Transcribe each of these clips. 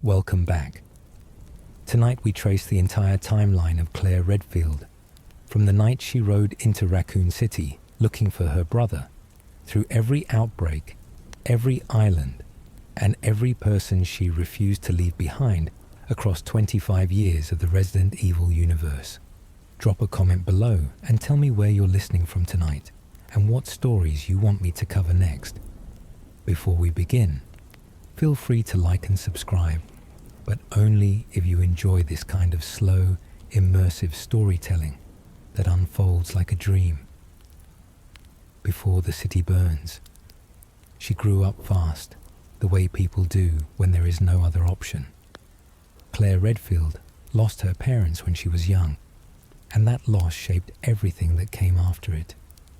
Welcome back. Tonight we trace the entire timeline of Claire Redfield, from the night she rode into Raccoon City looking for her brother, through every outbreak, every island, and every person she refused to leave behind across 25 years of the Resident Evil universe. Drop a comment below and tell me where you're listening from tonight and what stories you want me to cover next. Before we begin, feel free to like and subscribe, but only if you enjoy this kind of slow, immersive storytelling that unfolds like a dream. Before the city burns, she grew up fast, the way people do when there is no other option. Claire Redfield lost her parents when she was young, and that loss shaped everything that came after it.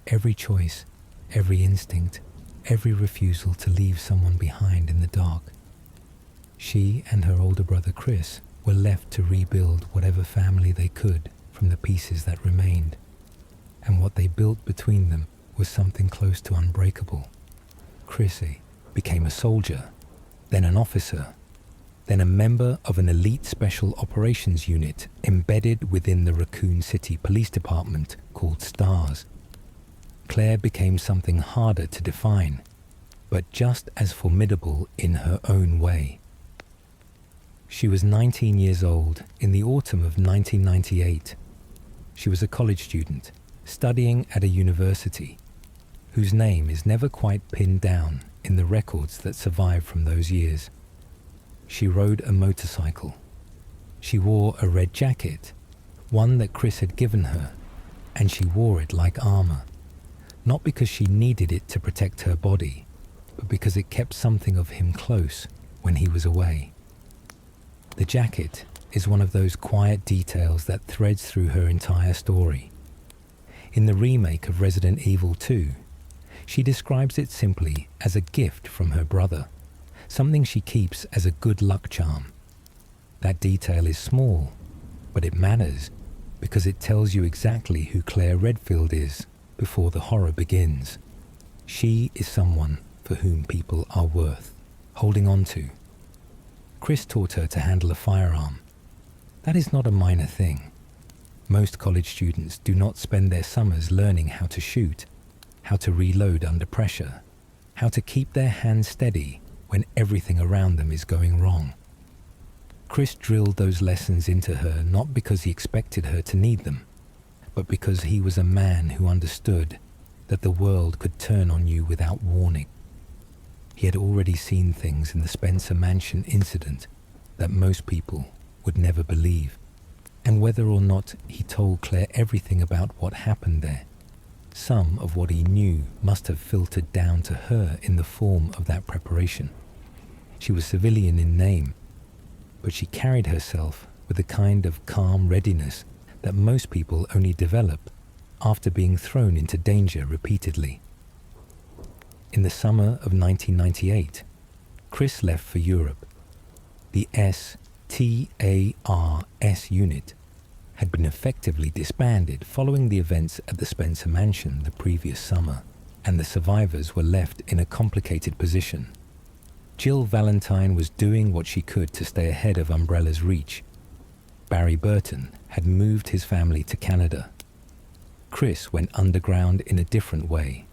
Every choice, every instinct, every refusal to leave someone behind in the dark. She and her older brother Chris were left to rebuild whatever family they could from the pieces that remained, and what they built between them was something close to unbreakable. Chrissy became a soldier, then an officer, then a member of an elite special operations unit embedded within the Raccoon City Police Department called STARS. Claire became something harder to define, but just as formidable in her own way. She was 19 years old in the autumn of 1998. She was a college student, studying at a university, whose name is never quite pinned down in the records that survive from those years. She rode a motorcycle. She wore a red jacket, one that Chris had given her, and she wore it like armor. Not because she needed it to protect her body, but because it kept something of him close when he was away. The jacket is one of those quiet details that threads through her entire story. In the remake of Resident Evil 2, she describes it simply as a gift from her brother, something she keeps as a good luck charm. That detail is small, but it matters because it tells you exactly who Claire Redfield is before the horror begins. She is someone for whom people are worth holding on to. Chris taught her to handle a firearm. That is not a minor thing. Most college students do not spend their summers learning how to shoot, how to reload under pressure, how to keep their hands steady when everything around them is going wrong. Chris drilled those lessons into her not because he expected her to need them, but because he was a man who understood that the world could turn on you without warning. He had already seen things in the Spencer Mansion incident that most people would never believe, and whether or not he told Claire everything about what happened there, some of what he knew must have filtered down to her in the form of that preparation. She was civilian in name, but she carried herself with a kind of calm readiness that most people only develop after being thrown into danger repeatedly. In the summer of 1998, Chris left for Europe. The STARS unit had been effectively disbanded following the events at the Spencer Mansion the previous summer, and the survivors were left in a complicated position. Jill Valentine was doing what she could to stay ahead of Umbrella's reach. Barry Burton had moved his family to Canada. Chris went underground in a different way,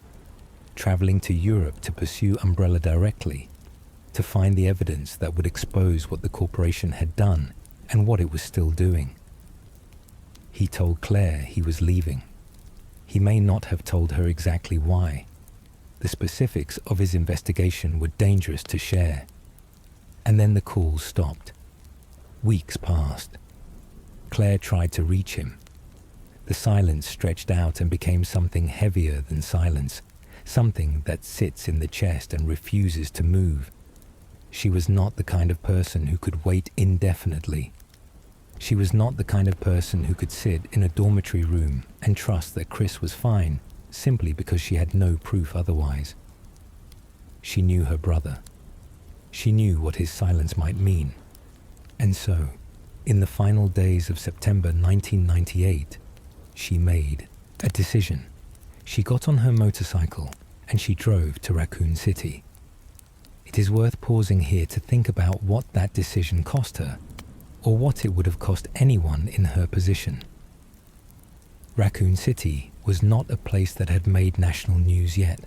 traveling to Europe to pursue Umbrella directly, to find the evidence that would expose what the corporation had done and what it was still doing. He told Claire he was leaving. He may not have told her exactly why. The specifics of his investigation were dangerous to share. And then the calls stopped. Weeks passed. Claire tried to reach him. The silence stretched out and became something heavier than silence, something that sits in the chest and refuses to move. She was not the kind of person who could wait indefinitely. She was not the kind of person who could sit in a dormitory room and trust that Chris was fine simply because she had no proof otherwise. She knew her brother. She knew what his silence might mean. And so, in the final days of September 1998, she made a decision. She got on her motorcycle and she drove to Raccoon City. It is worth pausing here to think about what that decision cost her, or what it would have cost anyone in her position. Raccoon City was not a place that had made national news yet.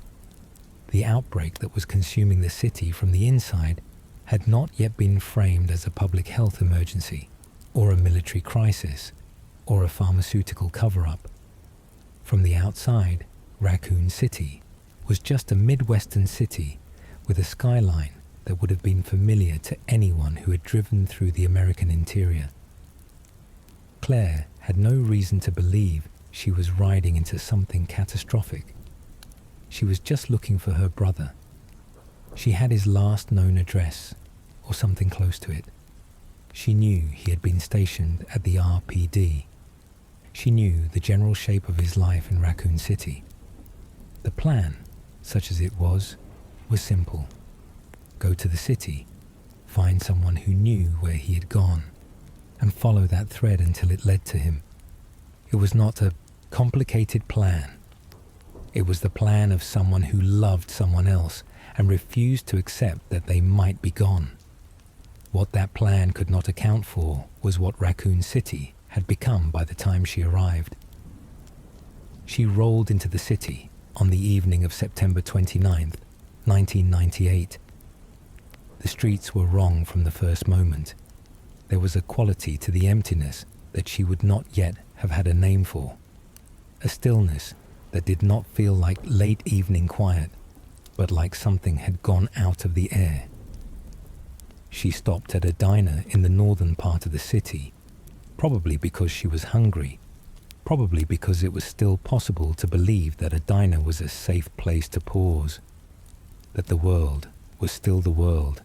The outbreak that was consuming the city from the inside had not yet been framed as a public health emergency, or a military crisis, or a pharmaceutical cover-up. From the outside, Raccoon City was just a Midwestern city with a skyline that would have been familiar to anyone who had driven through the American interior. Claire had no reason to believe she was riding into something catastrophic. She was just looking for her brother. She had his last known address, or something close to it. She knew he had been stationed at the RPD. She knew the general shape of his life in Raccoon City. The plan, such as it was simple. Go to the city, find someone who knew where he had gone, and follow that thread until it led to him. It was not a complicated plan. It was the plan of someone who loved someone else and refused to accept that they might be gone. What that plan could not account for was what Raccoon City had become by the time she arrived. She rolled into the city on the evening of September 29th, 1998. The streets were wrong from the first moment. There was a quality to the emptiness that she would not yet have had a name for. A stillness that did not feel like late evening quiet, but like something had gone out of the air. She stopped at a diner in the northern part of the city, probably because she was hungry, probably because it was still possible to believe that a diner was a safe place to pause, that the world was still the world,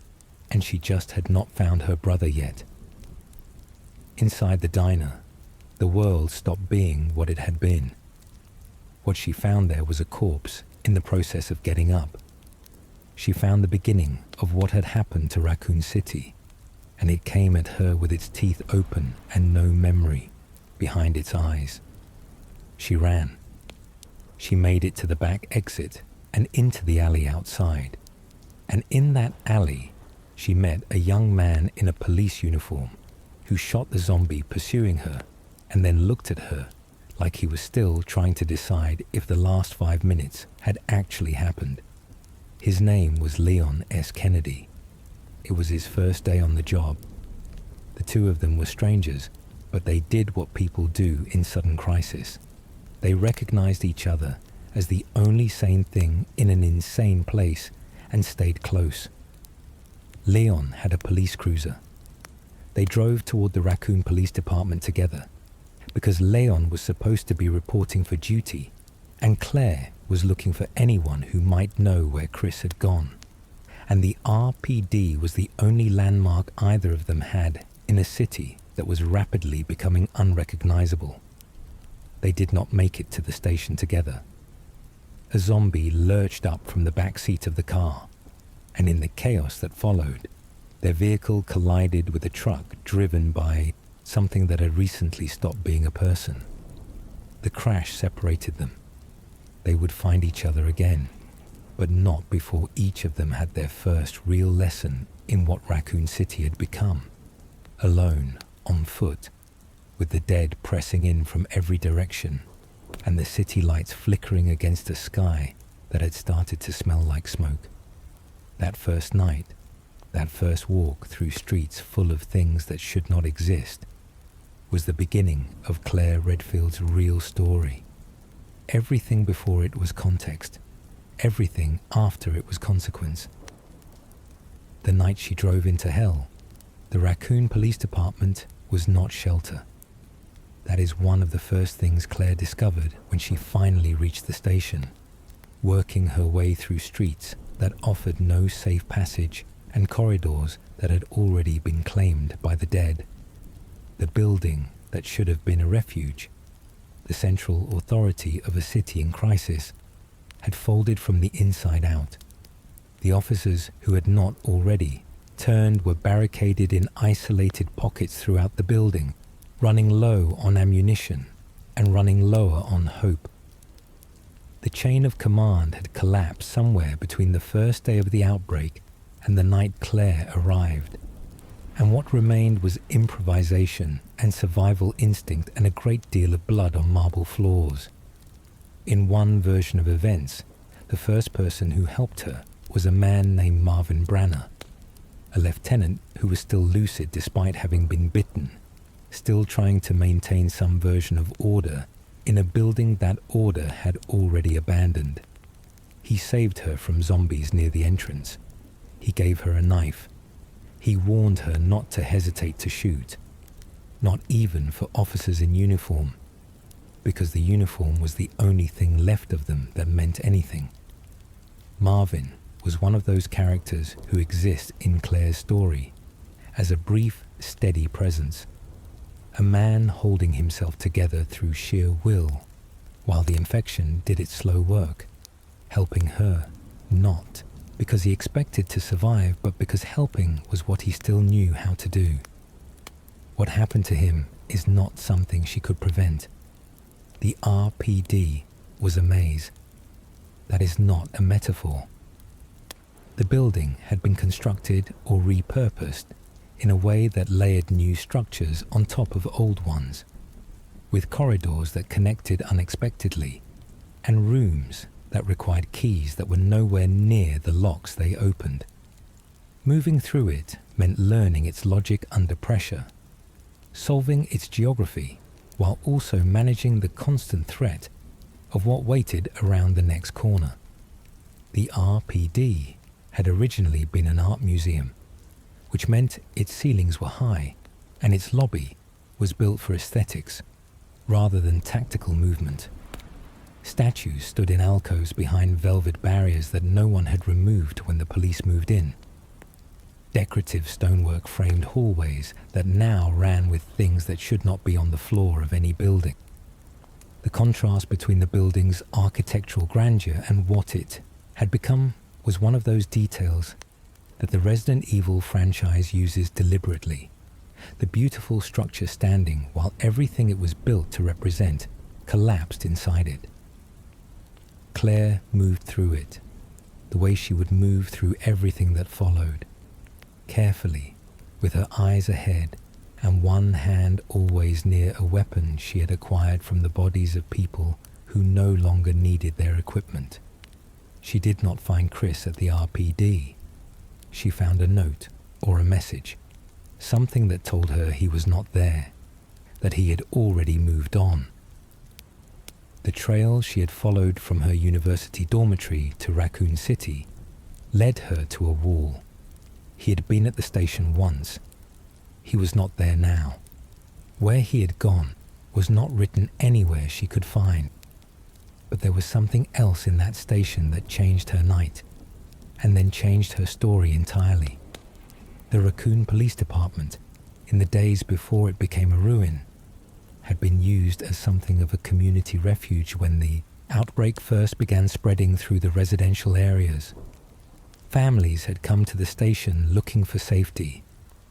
and she just had not found her brother yet. Inside the diner, the world stopped being what it had been. What she found there was a corpse in the process of getting up. She found the beginning of what had happened to Raccoon City, and it came at her with its teeth open and no memory behind its eyes. She ran. She made it to the back exit and into the alley outside. And in that alley, she met a young man in a police uniform who shot the zombie pursuing her and then looked at her like he was still trying to decide if the last 5 minutes had actually happened. His name was Leon S. Kennedy. It was his first day on the job. The two of them were strangers, but they did what people do in sudden crisis. They recognized each other as the only sane thing in an insane place and stayed close. Leon had a police cruiser. They drove toward the Raccoon Police Department together because Leon was supposed to be reporting for duty and Claire was looking for anyone who might know where Chris had gone. And the RPD was the only landmark either of them had in a city that was rapidly becoming unrecognizable. They did not make it to the station together. A zombie lurched up from the back seat of the car, and in the chaos that followed, their vehicle collided with a truck driven by something that had recently stopped being a person. The crash separated them. They would find each other again, but not before each of them had their first real lesson in what Raccoon City had become. Alone, on foot, with the dead pressing in from every direction, and the city lights flickering against a sky that had started to smell like smoke. That first night, that first walk through streets full of things that should not exist, was the beginning of Claire Redfield's real story. Everything before it was context. Everything after it was consequence. The night she drove into hell, the Raccoon Police Department was not shelter. That is one of the first things Claire discovered when she finally reached the station, working her way through streets that offered no safe passage and corridors that had already been claimed by the dead. The building that should have been a refuge, the central authority of a city in crisis, had folded from the inside out. The officers who had not already turned were barricaded in isolated pockets throughout the building, running low on ammunition and running lower on hope. The chain of command had collapsed somewhere between the first day of the outbreak and the night Claire arrived. And what remained was improvisation and survival instinct and a great deal of blood on marble floors. In one version of events, the first person who helped her was a man named Marvin Branner, a lieutenant who was still lucid despite having been bitten, still trying to maintain some version of order in a building that order had already abandoned. He saved her from zombies near the entrance. He gave her a knife. He warned her not to hesitate to shoot, not even for officers in uniform, because the uniform was the only thing left of them that meant anything. Marvin was one of those characters who exist in Claire's story as a brief, steady presence, a man holding himself together through sheer will, while the infection did its slow work, helping her, not because he expected to survive, but because helping was what he still knew how to do. What happened to him is not something she could prevent. The RPD was a maze. That is not a metaphor. The building had been constructed or repurposed in a way that layered new structures on top of old ones, with corridors that connected unexpectedly, and rooms that required keys that were nowhere near the locks they opened. Moving through it meant learning its logic under pressure, solving its geography, while also managing the constant threat of what waited around the next corner. The RPD had originally been an art museum, which meant its ceilings were high and its lobby was built for aesthetics rather than tactical movement. Statues stood in alcoves behind velvet barriers that no one had removed when the police moved in. Decorative stonework framed hallways that now ran with things that should not be on the floor of any building. The contrast between the building's architectural grandeur and what it had become was one of those details that the Resident Evil franchise uses deliberately. The beautiful structure standing while everything it was built to represent collapsed inside it. Claire moved through it, the way she would move through everything that followed, carefully, with her eyes ahead and one hand always near a weapon she had acquired from the bodies of people who no longer needed their equipment. She did not find Chris at the RPD. She found a note or a message, something that told her he was not there, that he had already moved on. The trail she had followed from her university dormitory to Raccoon City led her to a wall. He had been at the station once. He was not there now. Where he had gone was not written anywhere she could find. But there was something else in that station that changed her night, and then changed her story entirely. The Raccoon Police Department, in the days before it became a ruin, had been used as something of a community refuge when the outbreak first began spreading through the residential areas. Families had come to the station looking for safety,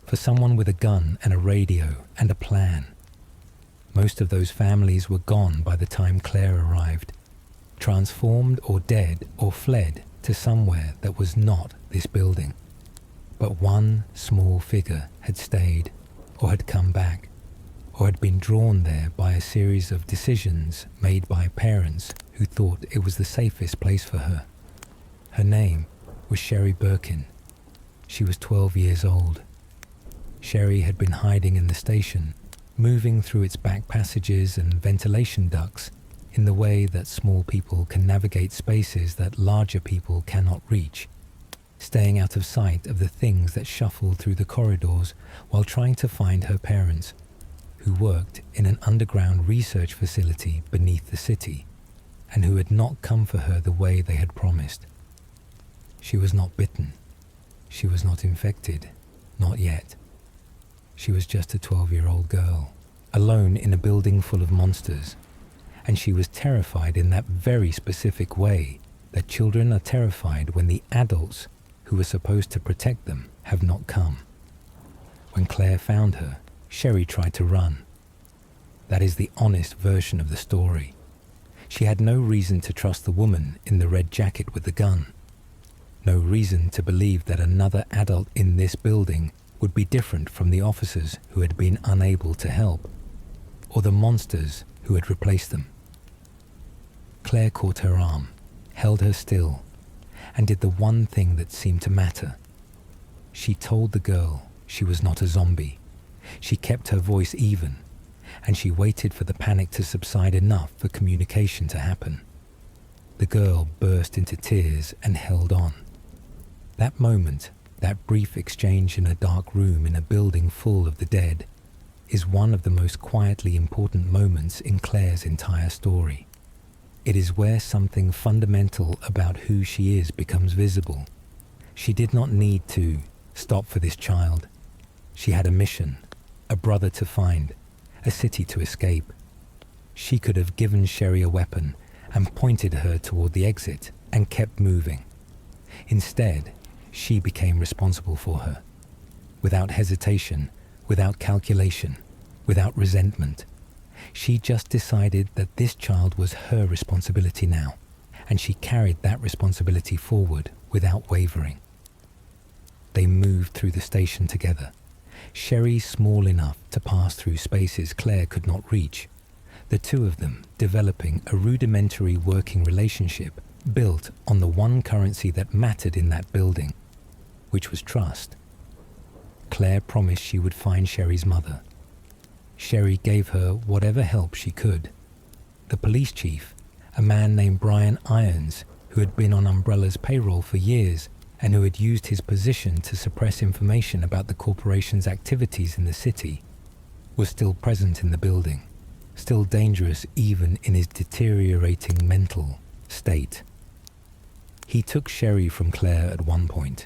for someone with a gun and a radio and a plan. Most of those families were gone by the time Claire arrived, transformed or dead or fled to somewhere that was not this building. But one small figure had stayed, or had come back, or had been drawn there by a series of decisions made by parents who thought it was the safest place for her. Her name was Sherry Birkin. She was 12 years old. Sherry had been hiding in the station, moving through its back passages and ventilation ducts in the way that small people can navigate spaces that larger people cannot reach, staying out of sight of the things that shuffled through the corridors while trying to find her parents, who worked in an underground research facility beneath the city, and who had not come for her the way they had promised. She was not bitten. She was not infected. Not yet. She was just a 12-year-old girl, alone in a building full of monsters, and she was terrified in that very specific way that children are terrified when the adults who were supposed to protect them have not come. When Claire found her, Sherry tried to run. That is the honest version of the story. She had no reason to trust the woman in the red jacket with the gun. No reason to believe that another adult in this building would be different from the officers who had been unable to help, or the monsters who had replaced them. Claire caught her arm, held her still, and did the one thing that seemed to matter. She told the girl she was not a zombie. She kept her voice even, and she waited for the panic to subside enough for communication to happen. The girl burst into tears and held on. That moment, that brief exchange in a dark room in a building full of the dead, is one of the most quietly important moments in Claire's entire story. It is where something fundamental about who she is becomes visible. She did not need to stop for this child. She had a mission, a brother to find, a city to escape. She could have given Sherry a weapon and pointed her toward the exit and kept moving. Instead, she became responsible for her. Without hesitation, without calculation, without resentment. She just decided that this child was her responsibility now, and she carried that responsibility forward without wavering. They moved through the station together, Sherry small enough to pass through spaces Claire could not reach, the two of them developing a rudimentary working relationship built on the one currency that mattered in that building, which was trust. Claire promised she would find Sherry's mother. Sherry gave her whatever help she could. The police chief, a man named Brian Irons, who had been on Umbrella's payroll for years and who had used his position to suppress information about the corporation's activities in the city, was still present in the building, still dangerous even in his deteriorating mental state. He took Sherry from Claire at one point,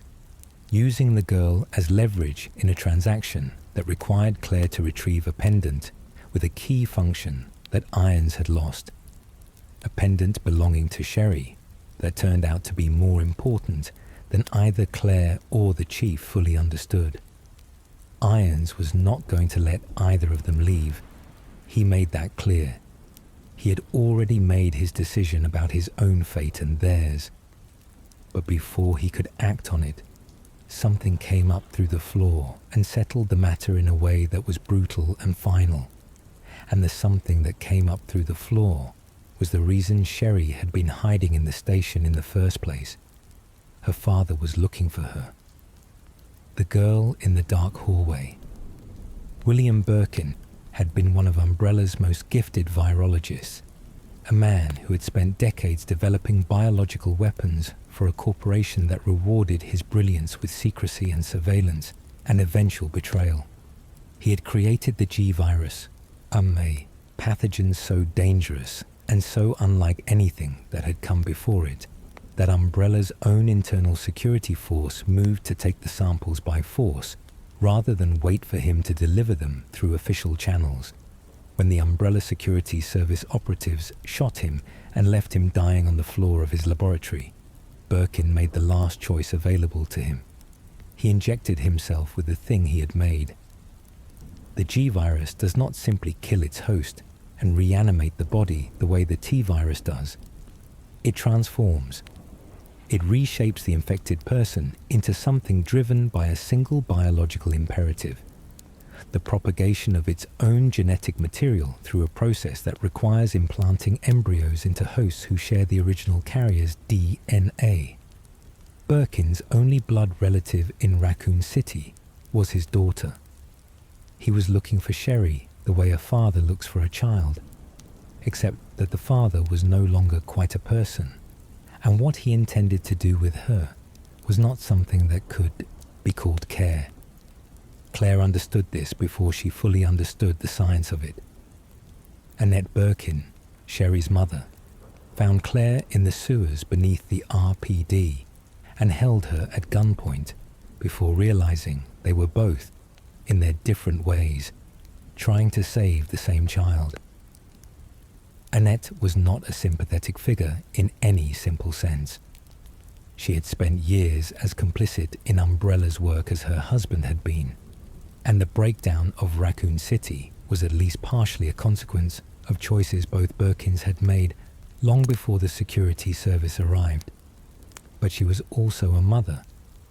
using the girl as leverage in a transaction that required Claire to retrieve a pendant with a key function that Irons had lost. A pendant belonging to Sherry that turned out to be more important than either Claire or the chief fully understood. Irons was not going to let either of them leave. He made that clear. He had already made his decision about his own fate and theirs. But before he could act on it, something came up through the floor and settled the matter in a way that was brutal and final. And the something that came up through the floor was the reason Sherry had been hiding in the station in the first place. Her father was looking for her. The girl in the dark hallway. William Birkin had been one of Umbrella's most gifted virologists, a man who had spent decades developing biological weapons for a corporation that rewarded his brilliance with secrecy and surveillance and eventual betrayal. He had created the G-virus, a pathogen so dangerous and so unlike anything that had come before it, that Umbrella's own internal security force moved to take the samples by force rather than wait for him to deliver them through official channels. When the Umbrella Security Service operatives shot him and left him dying on the floor of his laboratory, Birkin made the last choice available to him. He injected himself with the thing he had made. The G-virus does not simply kill its host and reanimate the body the way the T-virus does. It transforms. It reshapes the infected person into something driven by a single biological imperative: the propagation of its own genetic material through a process that requires implanting embryos into hosts who share the original carrier's DNA. Birkin's only blood relative in Raccoon City was his daughter. He was looking for Sherry the way a father looks for a child, except that the father was no longer quite a person, and what he intended to do with her was not something that could be called care. Claire understood this before she fully understood the science of it. Annette Birkin, Sherry's mother, found Claire in the sewers beneath the RPD and held her at gunpoint before realizing they were both, in their different ways, trying to save the same child. Annette was not a sympathetic figure in any simple sense. She had spent years as complicit in Umbrella's work as her husband had been, and the breakdown of Raccoon City was at least partially a consequence of choices both Birkins had made long before the security service arrived. but she was also a mother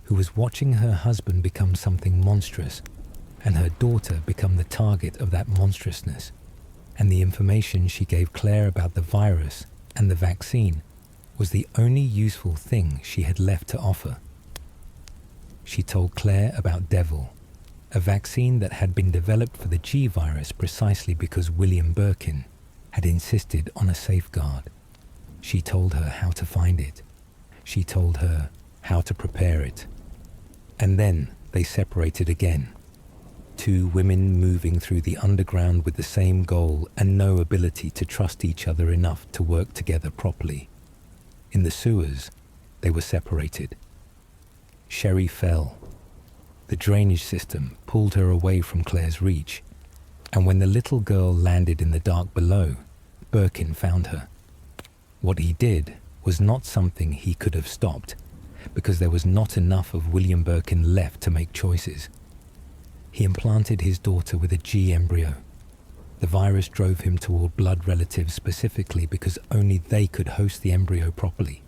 who was watching her husband become something monstrous and her daughter become the target of that monstrousness. And the information she gave Claire about the virus and the vaccine was the only useful thing she had left to offer. She told Claire about Devil, a vaccine that had been developed for the G virus precisely because William Birkin had insisted on a safeguard. She told her how to find it. She told her how to prepare it. And then they separated again. Two women moving through the underground with the same goal and no ability to trust each other enough to work together properly. In the sewers, they were separated. Sherry fell. The drainage system pulled her away from Claire's reach, and when the little girl landed in the dark below, Birkin found her. What he did was not something he could have stopped, because there was not enough of William Birkin left to make choices. He implanted his daughter with a G embryo. The virus drove him toward blood relatives specifically because only they could host the embryo properly,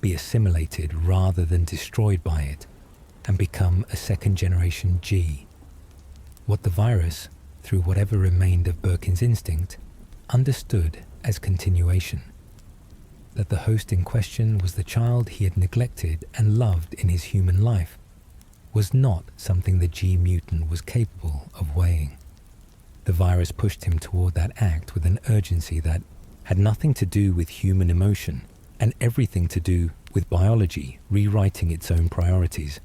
be assimilated rather than destroyed by it, and become a second-generation G. What the virus, through whatever remained of Birkin's instinct, understood as continuation. That the host in question was the child he had neglected and loved in his human life was not something the G mutant was capable of weighing. The virus pushed him toward that act with an urgency that had nothing to do with human emotion and everything to do with biology rewriting its own priorities.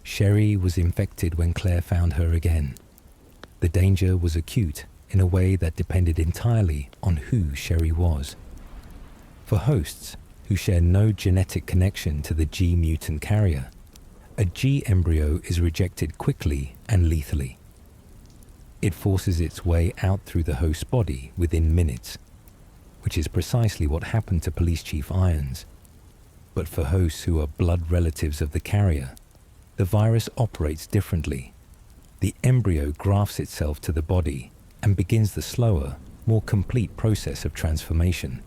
Sherry was infected when Claire found her again. The danger was acute in a way that depended entirely on who Sherry was. For hosts who share no genetic connection to the G mutant carrier, a G embryo is rejected quickly and lethally. It forces its way out through the host's body within minutes, which is precisely what happened to Police Chief Irons. But for hosts who are blood relatives of the carrier, the virus operates differently. The embryo grafts itself to the body and begins the slower, more complete process of transformation,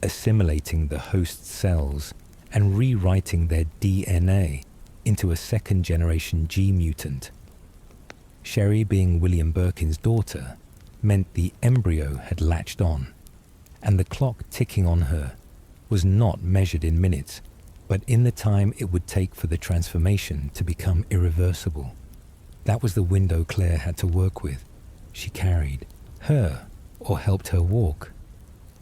assimilating the host's cells and rewriting their DNA into a second-generation G mutant. Sherry being William Birkin's daughter meant the embryo had latched on, and the clock ticking on her was not measured in minutes, but in the time it would take for the transformation to become irreversible. That was the window Claire had to work with. She carried her, or helped her walk,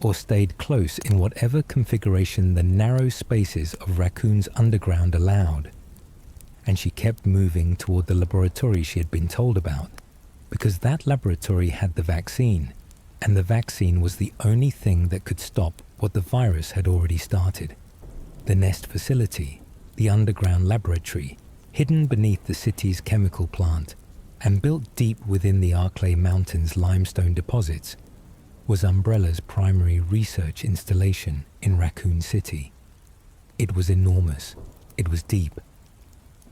or stayed close in whatever configuration the narrow spaces of Raccoon's underground allowed. And she kept moving toward the laboratory she had been told about, because that laboratory had the vaccine, and the vaccine was the only thing that could stop what the virus had already started. The Nest facility, the underground laboratory, hidden beneath the city's chemical plant, and built deep within the Arklay Mountains limestone deposits, was Umbrella's primary research installation in Raccoon City. It was enormous. It was deep.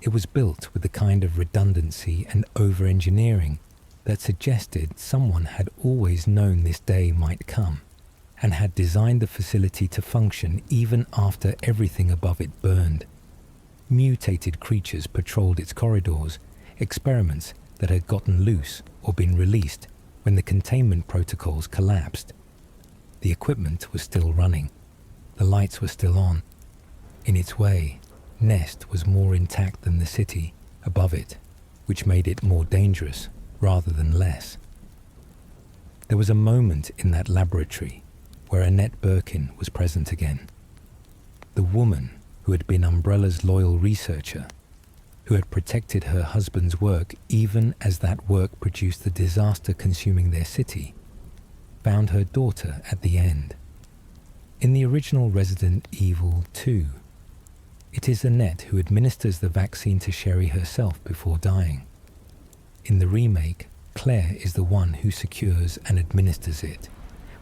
It was built with the kind of redundancy and over-engineering that suggested someone had always known this day might come and had designed the facility to function even after everything above it burned. Mutated creatures patrolled its corridors, experiments that had gotten loose or been released when the containment protocols collapsed. The equipment was still running. The lights were still on. In its way, Nest was more intact than the city above it, which made it more dangerous rather than less. There was a moment in that laboratory where Annette Birkin was present again. The woman who had been Umbrella's loyal researcher, who had protected her husband's work even as that work produced the disaster consuming their city, found her daughter at the end. In the original Resident Evil 2, it is Annette who administers the vaccine to Sherry herself before dying. In the remake, Claire is the one who secures and administers it,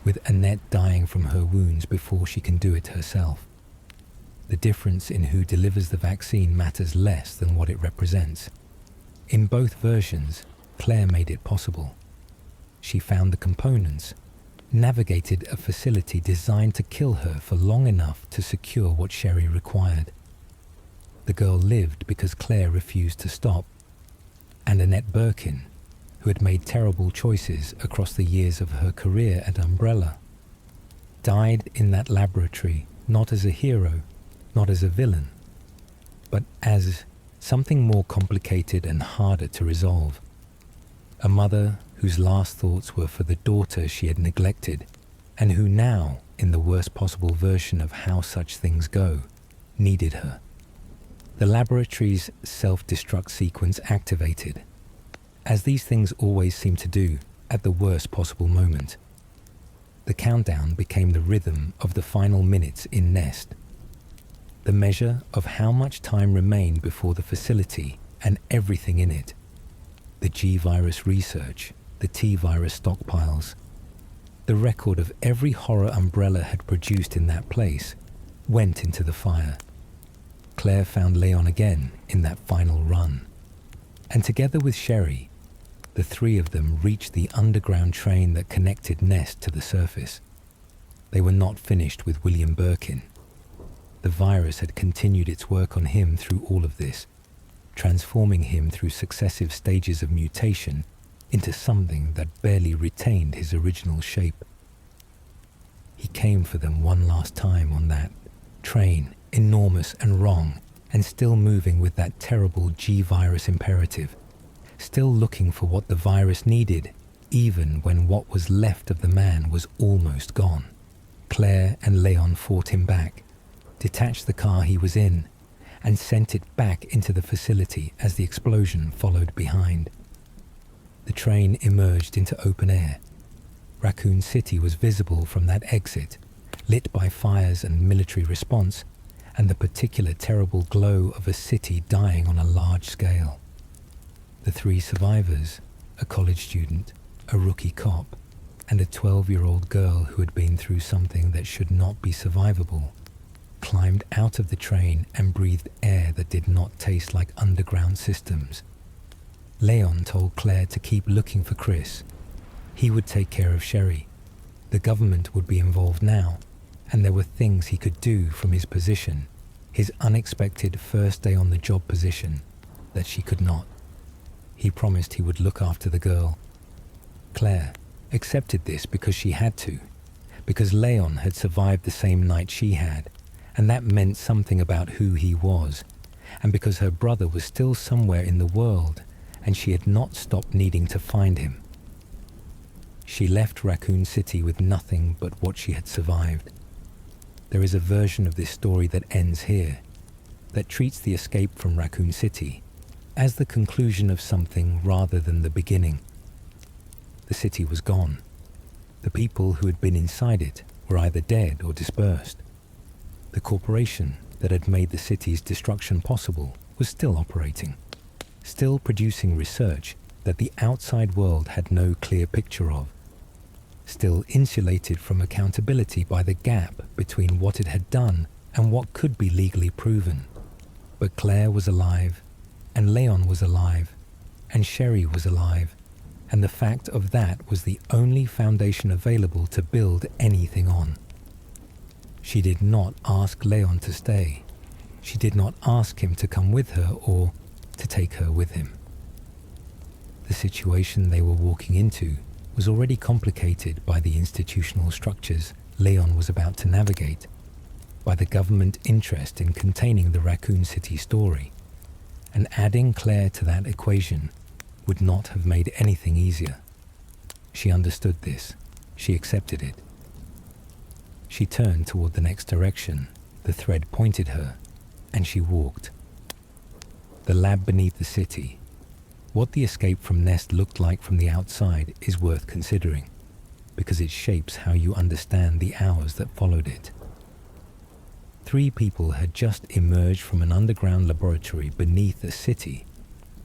with Annette dying from her wounds before she can do it herself. The difference in who delivers the vaccine matters less than what it represents. In both versions, Claire made it possible. She found the components, navigated a facility designed to kill her for long enough to secure what Sherry required. The girl lived because Claire refused to stop, and Annette Birkin, who had made terrible choices across the years of her career at Umbrella, died in that laboratory not as a hero, not as a villain, but as something more complicated and harder to resolve. A mother whose last thoughts were for the daughter she had neglected, and who now, in the worst possible version of how such things go, needed her. The laboratory's self-destruct sequence activated, as these things always seem to do at the worst possible moment. The countdown became the rhythm of the final minutes in Nest, the measure of how much time remained before the facility and everything in it. The G-virus research, the T-virus stockpiles, the record of every horror Umbrella had produced in that place, went into the fire. Claire found Leon again in that final run, and together with Sherry, the three of them reached the underground train that connected Nest to the surface. They were not finished with William Birkin. The virus had continued its work on him through all of this, transforming him through successive stages of mutation into something that barely retained his original shape. He came for them one last time on that train, enormous and wrong, and still moving with that terrible G-virus imperative, still looking for what the virus needed, even when what was left of the man was almost gone. Claire and Leon fought him back, detached the car he was in, and sent it back into the facility as the explosion followed behind. The train emerged into open air. Raccoon City was visible from that exit, lit by fires and military response, and the particular terrible glow of a city dying on a large scale. The three survivors, a college student, a rookie cop, and a 12-year-old girl who had been through something that should not be survivable, climbed out of the train and breathed air that did not taste like underground systems. Leon told Claire to keep looking for Chris. He would take care of Sherry. The government would be involved now, and there were things he could do from his position, his unexpected first day on the job position, that she could not. He promised he would look after the girl. Claire accepted this because she had to, because Leon had survived the same night she had, and that meant something about who he was, and because her brother was still somewhere in the world, and she had not stopped needing to find him. She left Raccoon City with nothing but what she had survived. There is a version of this story that ends here, that treats the escape from Raccoon City as the conclusion of something rather than the beginning. The city was gone. The people who had been inside it were either dead or dispersed. The corporation that had made the city's destruction possible was still operating, still producing research that the outside world had no clear picture of, still insulated from accountability by the gap between what it had done and what could be legally proven. But Claire was alive, and Leon was alive, and Sherry was alive, and the fact of that was the only foundation available to build anything on. She did not ask Leon to stay. She did not ask him to come with her or to take her with him. The situation they were walking into was already complicated by the institutional structures Leon was about to navigate, by the government interest in containing the Raccoon City story, and adding Claire to that equation would not have made anything easier. She understood this. She accepted it. She turned toward the next direction. The thread pointed her, and she walked. The lab beneath the city. What the escape from Nest looked like from the outside is worth considering, because it shapes how you understand the hours that followed it. 3 people had just emerged from an underground laboratory beneath a city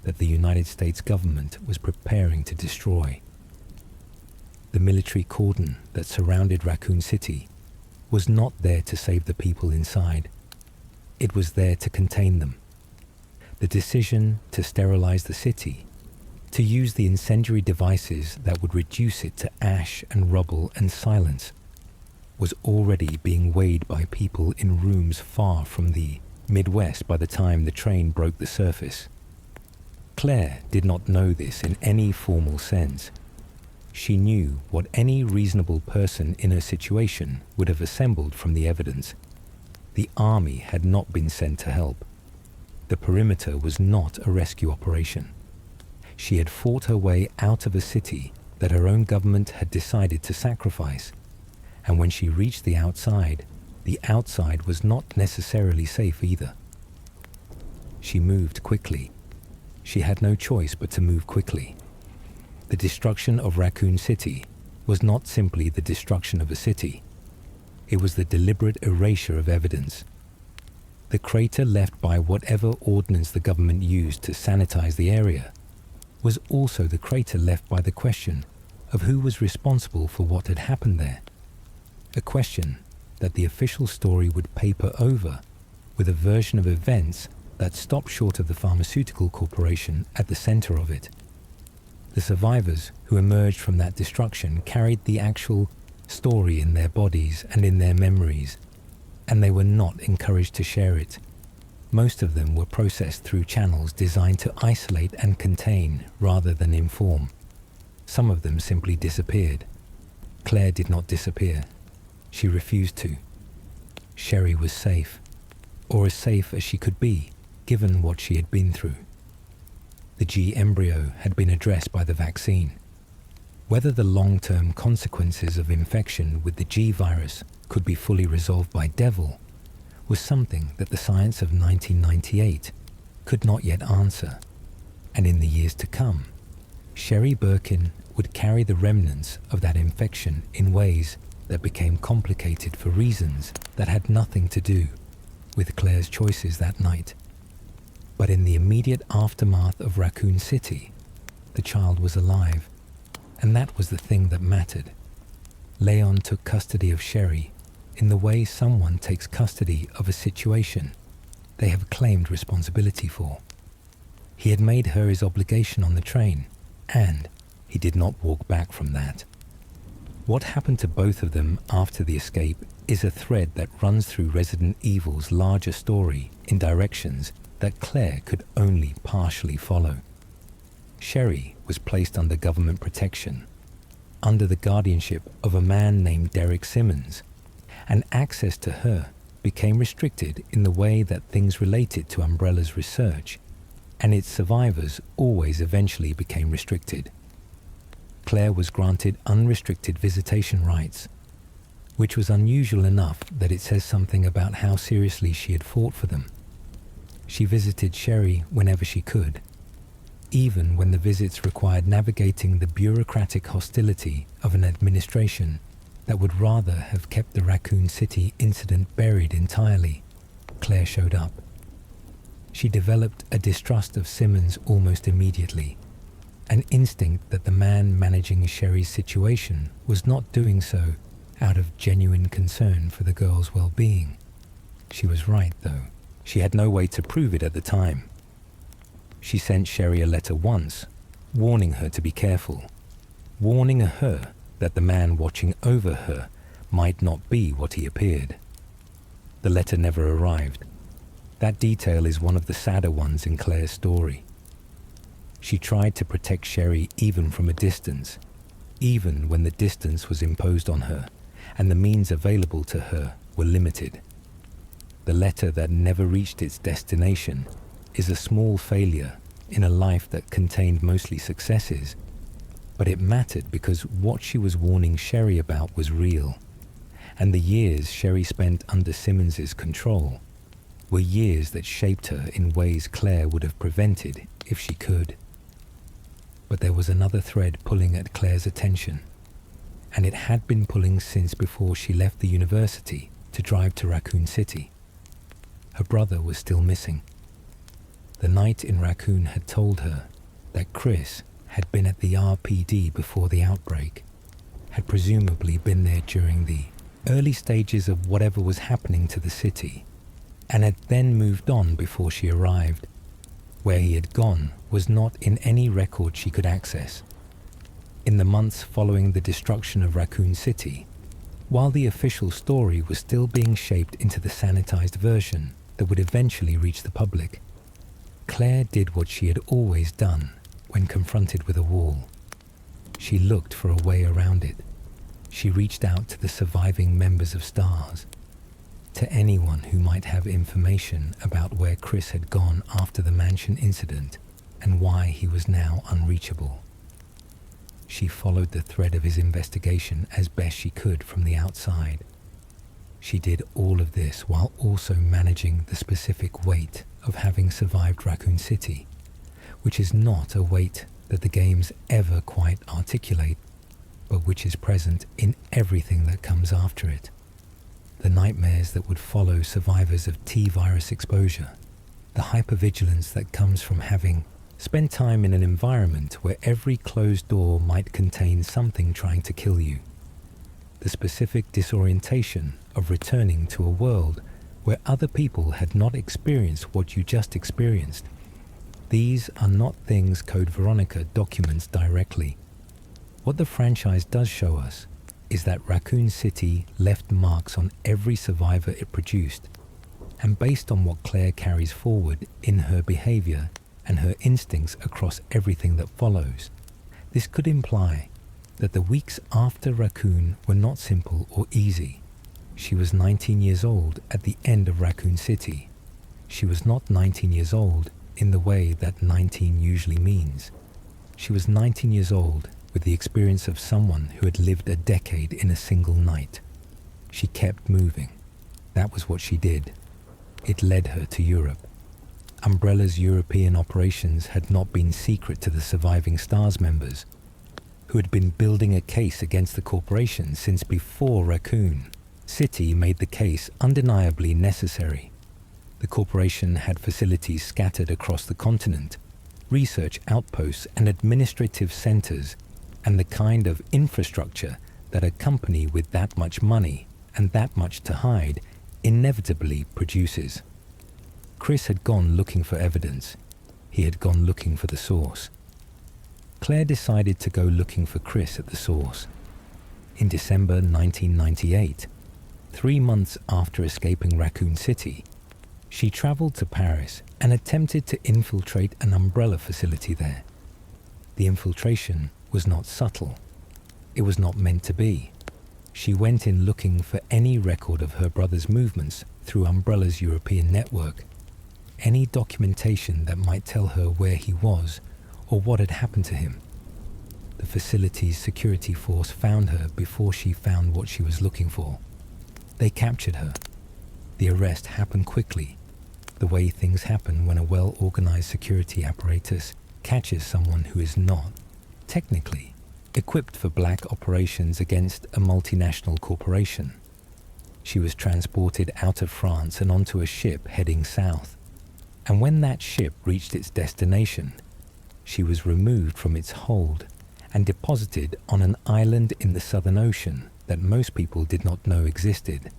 that the United States government was preparing to destroy. The military cordon that surrounded Raccoon City was not there to save the people inside. It was there to contain them. The decision to sterilize the city to use the incendiary devices that would reduce it to ash and rubble and silence, was already being weighed by people in rooms far from the Midwest by the time the train broke the surface. Claire did not know this in any formal sense. She knew what any reasonable person in her situation would have assembled from the evidence. The army had not been sent to help. The perimeter was not a rescue operation. She had fought her way out of a city that her own government had decided to sacrifice, and when she reached the outside was not necessarily safe either. She moved quickly. She had no choice but to move quickly. The destruction of Raccoon City was not simply the destruction of a city. It was the deliberate erasure of evidence. The crater left by whatever ordnance the government used to sanitize the area was also the crater left by the question of who was responsible for what had happened there. A question that the official story would paper over with a version of events that stopped short of the pharmaceutical corporation at the center of it. The survivors who emerged from that destruction carried the actual story in their bodies and in their memories, and they were not encouraged to share it. Most of them were processed through channels designed to isolate and contain rather than inform. Some of them simply disappeared. Claire did not disappear. She refused to. Sherry was safe, or as safe as she could be, given what she had been through. The G embryo had been addressed by the vaccine. Whether the long-term consequences of infection with the G virus could be fully resolved by Devil was something that the science of 1998 could not yet answer, and in the years to come, Sherry Birkin would carry the remnants of that infection in ways that became complicated for reasons that had nothing to do with Claire's choices that night. But in the immediate aftermath of Raccoon City, the child was alive, and that was the thing that mattered. Leon took custody of Sherry in the way someone takes custody of a situation they have claimed responsibility for. He had made her his obligation on the train, and he did not walk back from that. What happened to both of them after the escape is a thread that runs through Resident Evil's larger story in directions that Claire could only partially follow. Sherry was placed under government protection, under the guardianship of a man named Derek Simmons, and access to her became restricted in the way that things related to Umbrella's research, and its survivors always eventually became restricted. Claire was granted unrestricted visitation rights, which was unusual enough that it says something about how seriously she had fought for them. She visited Sherry whenever she could, even when the visits required navigating the bureaucratic hostility of an administration that would rather have kept the Raccoon City incident buried entirely. Claire showed up. She developed a distrust of Simmons almost immediately, an instinct that the man managing Sherry's situation was not doing so out of genuine concern for the girl's well-being. She was right, though. She had no way to prove it at the time. She sent Sherry a letter once, warning her to be careful, warning her that the man watching over her might not be what he appeared. The letter never arrived. That detail is one of the sadder ones in Claire's story. She tried to protect Sherry even from a distance, even when the distance was imposed on her and the means available to her were limited. The letter that never reached its destination is a small failure in a life that contained mostly successes, but it mattered because what she was warning Sherry about was real, and the years Sherry spent under Simmons's control were years that shaped her in ways Claire would have prevented if she could. But there was another thread pulling at Claire's attention, and it had been pulling since before she left the university to drive to Raccoon City. Her brother was still missing. The night in Raccoon had told her that Chris had been at the RPD before the outbreak, had presumably been there during the early stages of whatever was happening to the city, and had then moved on before she arrived. Where he had gone was not in any record she could access. In the months following the destruction of Raccoon City, while the official story was still being shaped into the sanitized version that would eventually reach the public, Claire did what she had always done when confronted with a wall. She looked for a way around it. She reached out to the surviving members of STARS, to anyone who might have information about where Chris had gone after the mansion incident and why he was now unreachable. She followed the thread of his investigation as best she could from the outside. She did all of this while also managing the specific weight of having survived Raccoon City, which is not a weight that the games ever quite articulate, but which is present in everything that comes after it. The nightmares that would follow survivors of T-virus exposure, the hypervigilance that comes from having spent time in an environment where every closed door might contain something trying to kill you, the specific disorientation of returning to a world where other people had not experienced what you just experienced. These are not things Code Veronica documents directly. What the franchise does show us is that Raccoon City left marks on every survivor it produced, and based on what Claire carries forward in her behavior and her instincts across everything that follows, this could imply that the weeks after Raccoon were not simple or easy. She was 19 years old at the end of Raccoon City. She was not 19 years old in the way that 19 usually means. She was 19 years old with the experience of someone who had lived a decade in a single night. She kept moving. That was what she did. It led her to Europe. Umbrella's European operations had not been secret to the surviving STARS members, who had been building a case against the corporation since before Raccoon City made the case undeniably necessary. The corporation had facilities scattered across the continent, research outposts and administrative centers, and the kind of infrastructure that a company with that much money and that much to hide inevitably produces. Chris had gone looking for evidence. He had gone looking for the source. Claire decided to go looking for Chris at the source. In December 1998, 3 months after escaping Raccoon City, she traveled to Paris and attempted to infiltrate an Umbrella facility there. The infiltration was not subtle. It was not meant to be. She went in looking for any record of her brother's movements through Umbrella's European network, any documentation that might tell her where he was or what had happened to him. The facility's security force found her before she found what she was looking for. They captured her. The arrest happened quickly, the way things happen when a well-organized security apparatus catches someone who is not, technically, equipped for black operations against a multinational corporation. She was transported out of France and onto a ship heading south. And when that ship reached its destination, she was removed from its hold and deposited on an island in the Southern Ocean that most people did not know existed,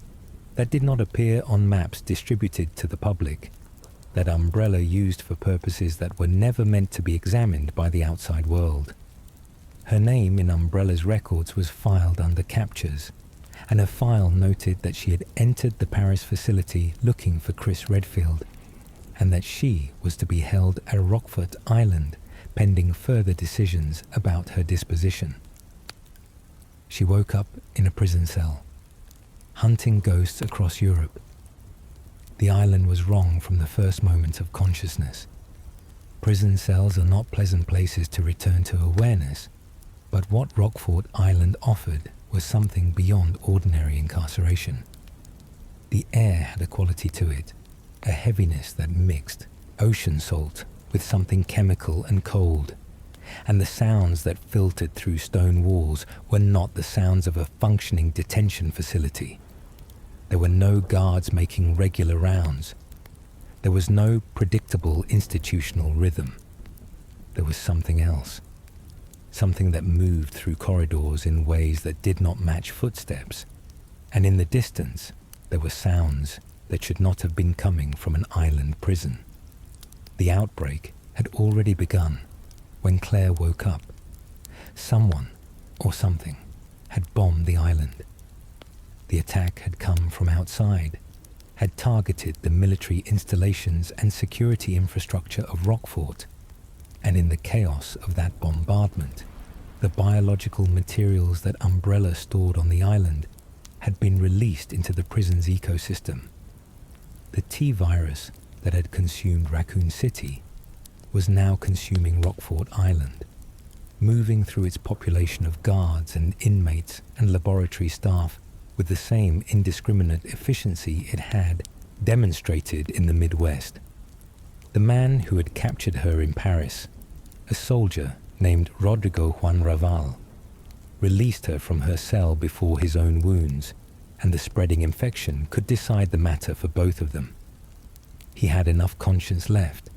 that did not appear on maps distributed to the public, that Umbrella used for purposes that were never meant to be examined by the outside world. Her name in Umbrella's records was filed under captures, and a file noted that she had entered the Paris facility looking for Chris Redfield, and that she was to be held at Rockfort Island pending further decisions about her disposition. She woke up in a prison cell, hunting ghosts across Europe. The island was wrong from the first moment of consciousness. Prison cells are not pleasant places to return to awareness, but what Rockfort Island offered was something beyond ordinary incarceration. The air had a quality to it, a heaviness that mixed ocean salt with something chemical and cold, and the sounds that filtered through stone walls were not the sounds of a functioning detention facility. There were no guards making regular rounds. There was no predictable institutional rhythm. There was something else, something that moved through corridors in ways that did not match footsteps, and in the distance there were sounds that should not have been coming from an island prison. The outbreak had already begun when Claire woke up. Someone, or something, had bombed the island. The attack had come from outside, had targeted the military installations and security infrastructure of Rockfort, and in the chaos of that bombardment, the biological materials that Umbrella stored on the island had been released into the prison's ecosystem. The T-virus that had consumed Raccoon City was now consuming Rockfort Island, moving through its population of guards and inmates and laboratory staff with the same indiscriminate efficiency it had demonstrated in the Midwest. The man who had captured her in Paris, a soldier named Rodrigo Juan Raval, released her from her cell before his own wounds, and the spreading infection could decide the matter for both of them. He had enough conscience left,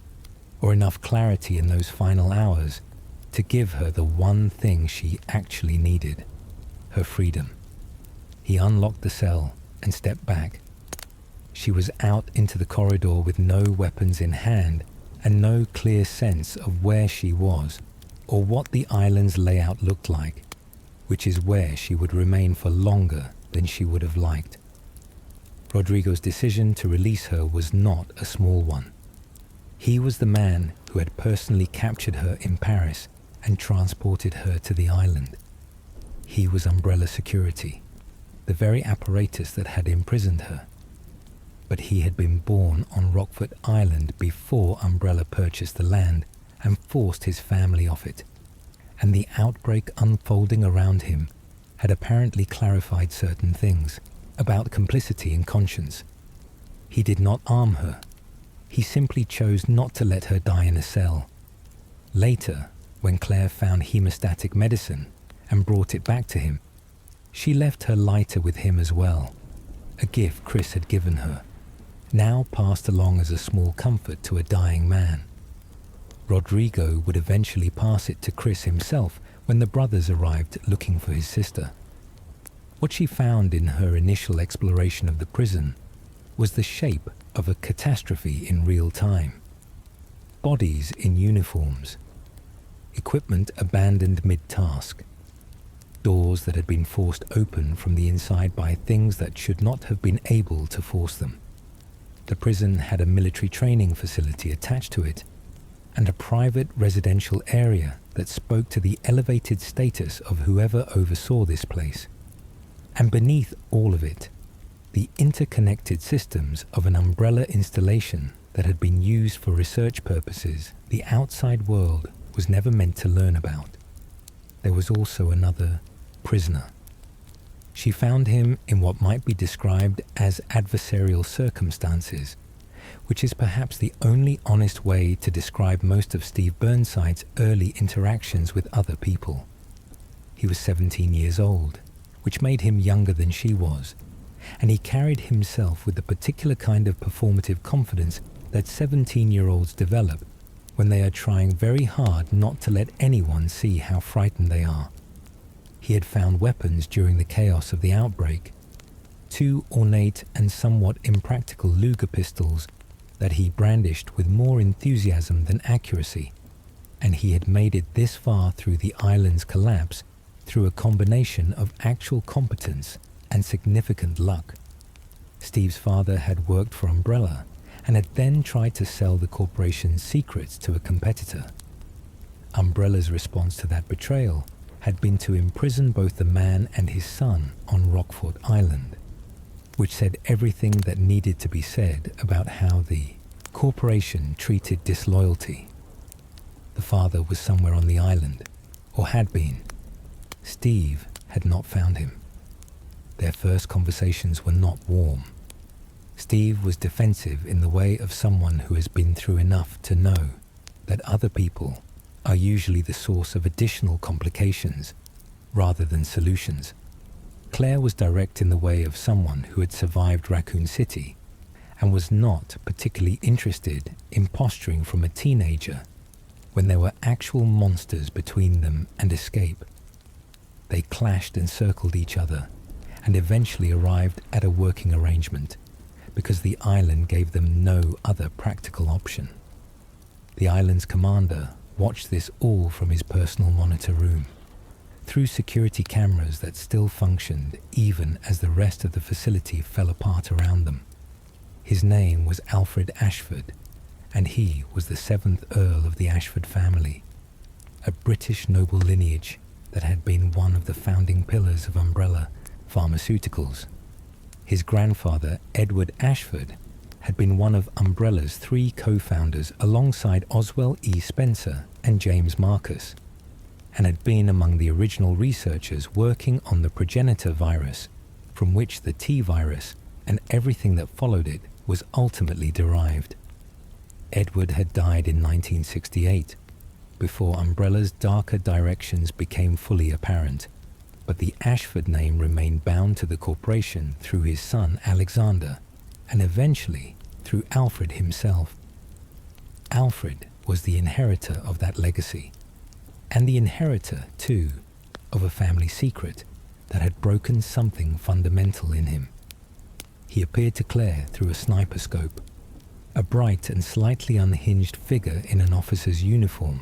or enough clarity in those final hours, to give her the one thing she actually needed, her freedom. He unlocked the cell and stepped back. She was out into the corridor with no weapons in hand and no clear sense of where she was or what the island's layout looked like, which is where she would remain for longer than she would have liked. Rodrigo's decision to release her was not a small one. He was the man who had personally captured her in Paris and transported her to the island. He was Umbrella Security, the very apparatus that had imprisoned her. But he had been born on Rockfort Island before Umbrella purchased the land and forced his family off it, and the outbreak unfolding around him had apparently clarified certain things about complicity and conscience. He did not arm her. He simply chose not to let her die in a cell. Later, when Claire found hemostatic medicine and brought it back to him, she left her lighter with him as well, a gift Chris had given her, now passed along as a small comfort to a dying man. Rodrigo would eventually pass it to Chris himself when the brothers arrived looking for his sister. What she found in her initial exploration of the prison was the shape of a catastrophe in real time. Bodies in uniforms, equipment abandoned mid-task, doors that had been forced open from the inside by things that should not have been able to force them. The prison had a military training facility attached to it, and a private residential area that spoke to the elevated status of whoever oversaw this place. And beneath all of it, the interconnected systems of an Umbrella installation that had been used for research purposes the outside world was never meant to learn about. There was also another prisoner. She found him in what might be described as adversarial circumstances, which is perhaps the only honest way to describe most of Steve Burnside's early interactions with other people. He was 17 years old, which made him younger than she was, and he carried himself with the particular kind of performative confidence that 17-year-olds develop when they are trying very hard not to let anyone see how frightened they are. He had found weapons during the chaos of the outbreak, 2 ornate and somewhat impractical Luger pistols that he brandished with more enthusiasm than accuracy, and he had made it this far through the island's collapse through a combination of actual competence and significant luck. Steve's father had worked for Umbrella and had then tried to sell the corporation's secrets to a competitor. Umbrella's response to that betrayal had been to imprison both the man and his son on Rockfort Island, which said everything that needed to be said about how the corporation treated disloyalty. The father was somewhere on the island, or had been. Steve had not found him. Their first conversations were not warm. Steve was defensive in the way of someone who has been through enough to know that other people are usually the source of additional complications rather than solutions. Claire was direct in the way of someone who had survived Raccoon City and was not particularly interested in posturing from a teenager when there were actual monsters between them and escape. They clashed and circled each other and eventually arrived at a working arrangement because the island gave them no other practical option. The island's commander watched this all from his personal monitor room, through security cameras that still functioned even as the rest of the facility fell apart around them. His name was Alfred Ashford, and he was the 7th Earl of the Ashford family, a British noble lineage that had been one of the founding pillars of Umbrella Pharmaceuticals. His grandfather, Edward Ashford, had been one of Umbrella's 3 co-founders alongside Oswell E. Spencer and James Marcus, and had been among the original researchers working on the progenitor virus, from which the T virus and everything that followed it was ultimately derived. Edward had died in 1968, before Umbrella's darker directions became fully apparent, but the Ashford name remained bound to the corporation through his son Alexander, and eventually through Alfred himself. Alfred was the inheritor of that legacy, and the inheritor, too, of a family secret that had broken something fundamental in him. He appeared to Claire through a sniper scope, a bright and slightly unhinged figure in an officer's uniform,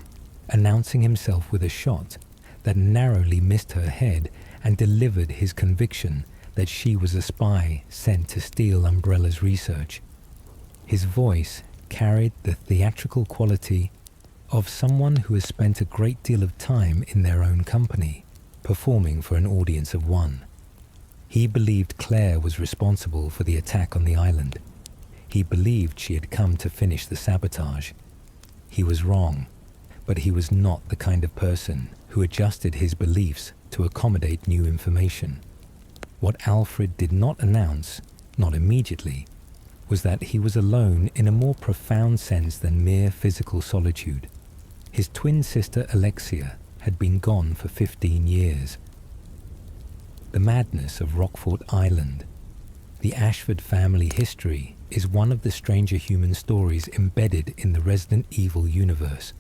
announcing himself with a shot that narrowly missed her head and delivered his conviction that she was a spy sent to steal Umbrella's research. His voice carried the theatrical quality of someone who has spent a great deal of time in their own company, performing for an audience of one. He believed Claire was responsible for the attack on the island. He believed she had come to finish the sabotage. He was wrong, but he was not the kind of person who adjusted his beliefs to accommodate new information. What Alfred did not announce, not immediately, was that he was alone in a more profound sense than mere physical solitude. His twin sister Alexia had been gone for 15 years. The madness of Rockfort Island, the Ashford family history, is one of the stranger human stories embedded in the Resident Evil universe,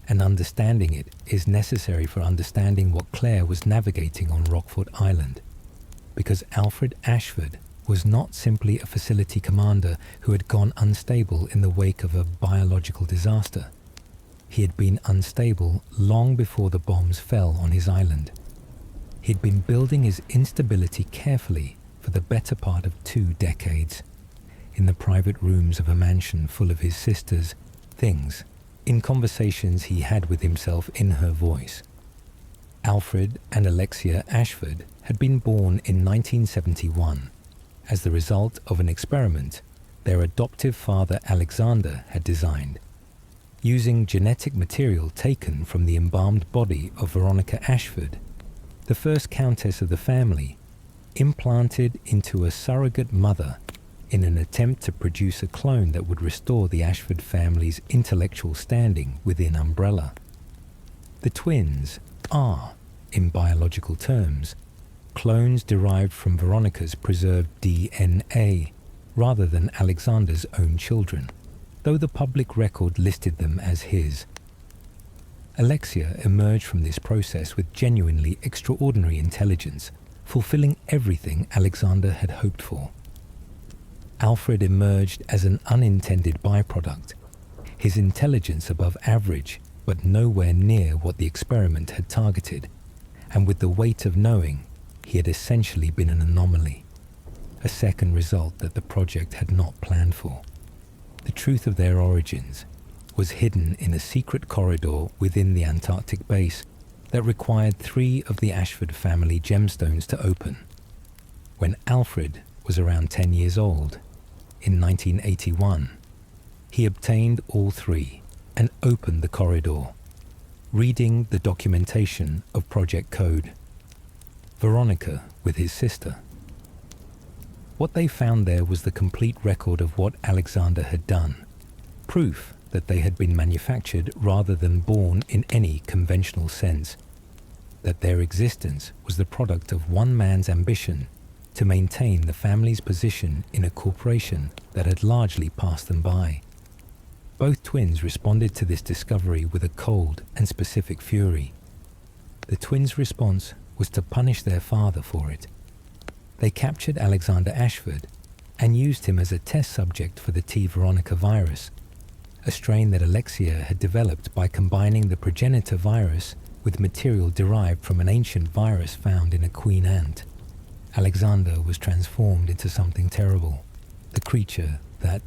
and understanding it is necessary for understanding what Claire was navigating on Rockfort Island, because Alfred Ashford was not simply a facility commander who had gone unstable in the wake of a biological disaster. He had been unstable long before the bombs fell on his island. He'd been building his instability carefully for the better part of 2 decades, in the private rooms of a mansion full of his sister's things, in conversations he had with himself in her voice. Alfred and Alexia Ashford had been born in 1971 as the result of an experiment their adoptive father Alexander had designed, using genetic material taken from the embalmed body of Veronica Ashford, the first countess of the family, implanted into a surrogate mother in an attempt to produce a clone that would restore the Ashford family's intellectual standing within Umbrella. The twins are, in biological terms, clones derived from Veronica's preserved DNA rather than Alexander's own children, though the public record listed them as his. Alexia emerged from this process with genuinely extraordinary intelligence, fulfilling everything Alexander had hoped for. Alfred emerged as an unintended byproduct, his intelligence above average, but nowhere near what the experiment had targeted, and with the weight of knowing he had essentially been an anomaly, a second result that the project had not planned for. The truth of their origins was hidden in a secret corridor within the Antarctic base that required 3 of the Ashford family gemstones to open. When Alfred was around 10 years old, in 1981, he obtained all 3 and opened the corridor, reading the documentation of Project Code. Veronica with his sister. What they found there was the complete record of what Alexander had done, proof that they had been manufactured rather than born in any conventional sense, that their existence was the product of one man's ambition to maintain the family's position in a corporation that had largely passed them by. Both twins responded to this discovery with a cold and specific fury. The twins' response was to punish their father for it. They captured Alexander Ashford and used him as a test subject for the T. Veronica virus, a strain that Alexia had developed by combining the progenitor virus with material derived from an ancient virus found in a queen ant. Alexander was transformed into something terrible, the creature that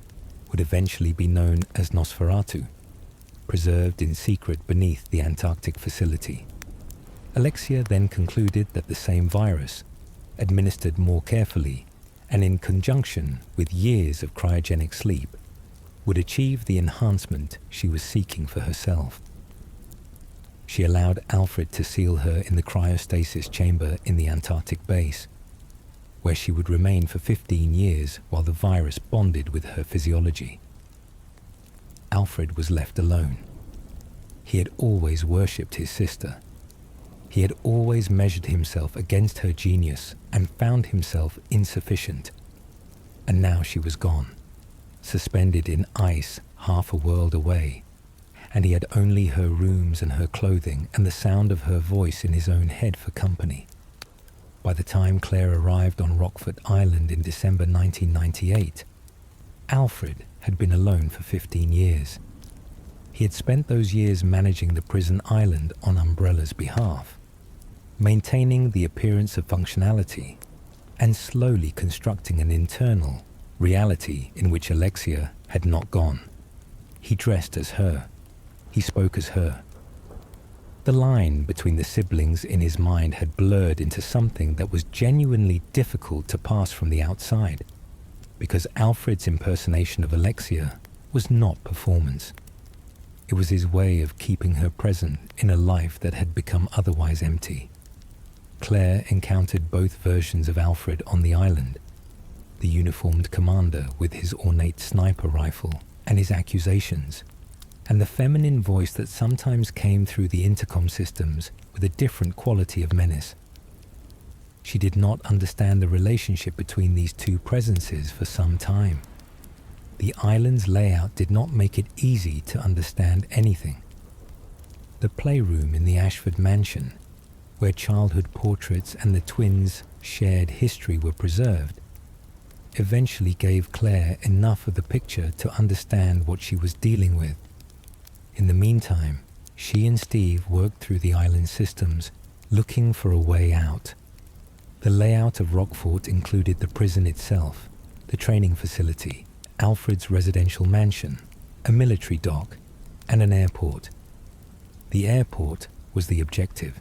would eventually be known as Nosferatu, preserved in secret beneath the Antarctic facility. Alexia then concluded that the same virus, administered more carefully and in conjunction with years of cryogenic sleep, would achieve the enhancement she was seeking for herself. She allowed Alfred to seal her in the cryostasis chamber in the Antarctic base, where she would remain for 15 years while the virus bonded with her physiology. Alfred was left alone. He had always worshipped his sister. He had always measured himself against her genius and found himself insufficient. And now she was gone, suspended in ice half a world away, and he had only her rooms and her clothing and the sound of her voice in his own head for company. By the time Claire arrived on Rockfort Island in December 1998, Alfred had been alone for 15 years. He had spent those years managing the prison island on Umbrella's behalf, maintaining the appearance of functionality, and slowly constructing an internal reality in which Alexia had not gone. He dressed as her. He spoke as her. The line between the siblings in his mind had blurred into something that was genuinely difficult to pass from the outside, because Alfred's impersonation of Alexia was not performance. It was his way of keeping her present in a life that had become otherwise empty. Claire encountered both versions of Alfred on the island, the uniformed commander with his ornate sniper rifle and his accusations, and the feminine voice that sometimes came through the intercom systems with a different quality of menace. She did not understand the relationship between these two presences for some time. The island's layout did not make it easy to understand anything. The playroom in the Ashford mansion, where childhood portraits and the twins' shared history were preserved, eventually gave Claire enough of the picture to understand what she was dealing with. In the meantime, she and Steve worked through the island systems, looking for a way out. The layout of Rockfort included the prison itself, the training facility, Alfred's residential mansion, a military dock, and an airport. The airport was the objective.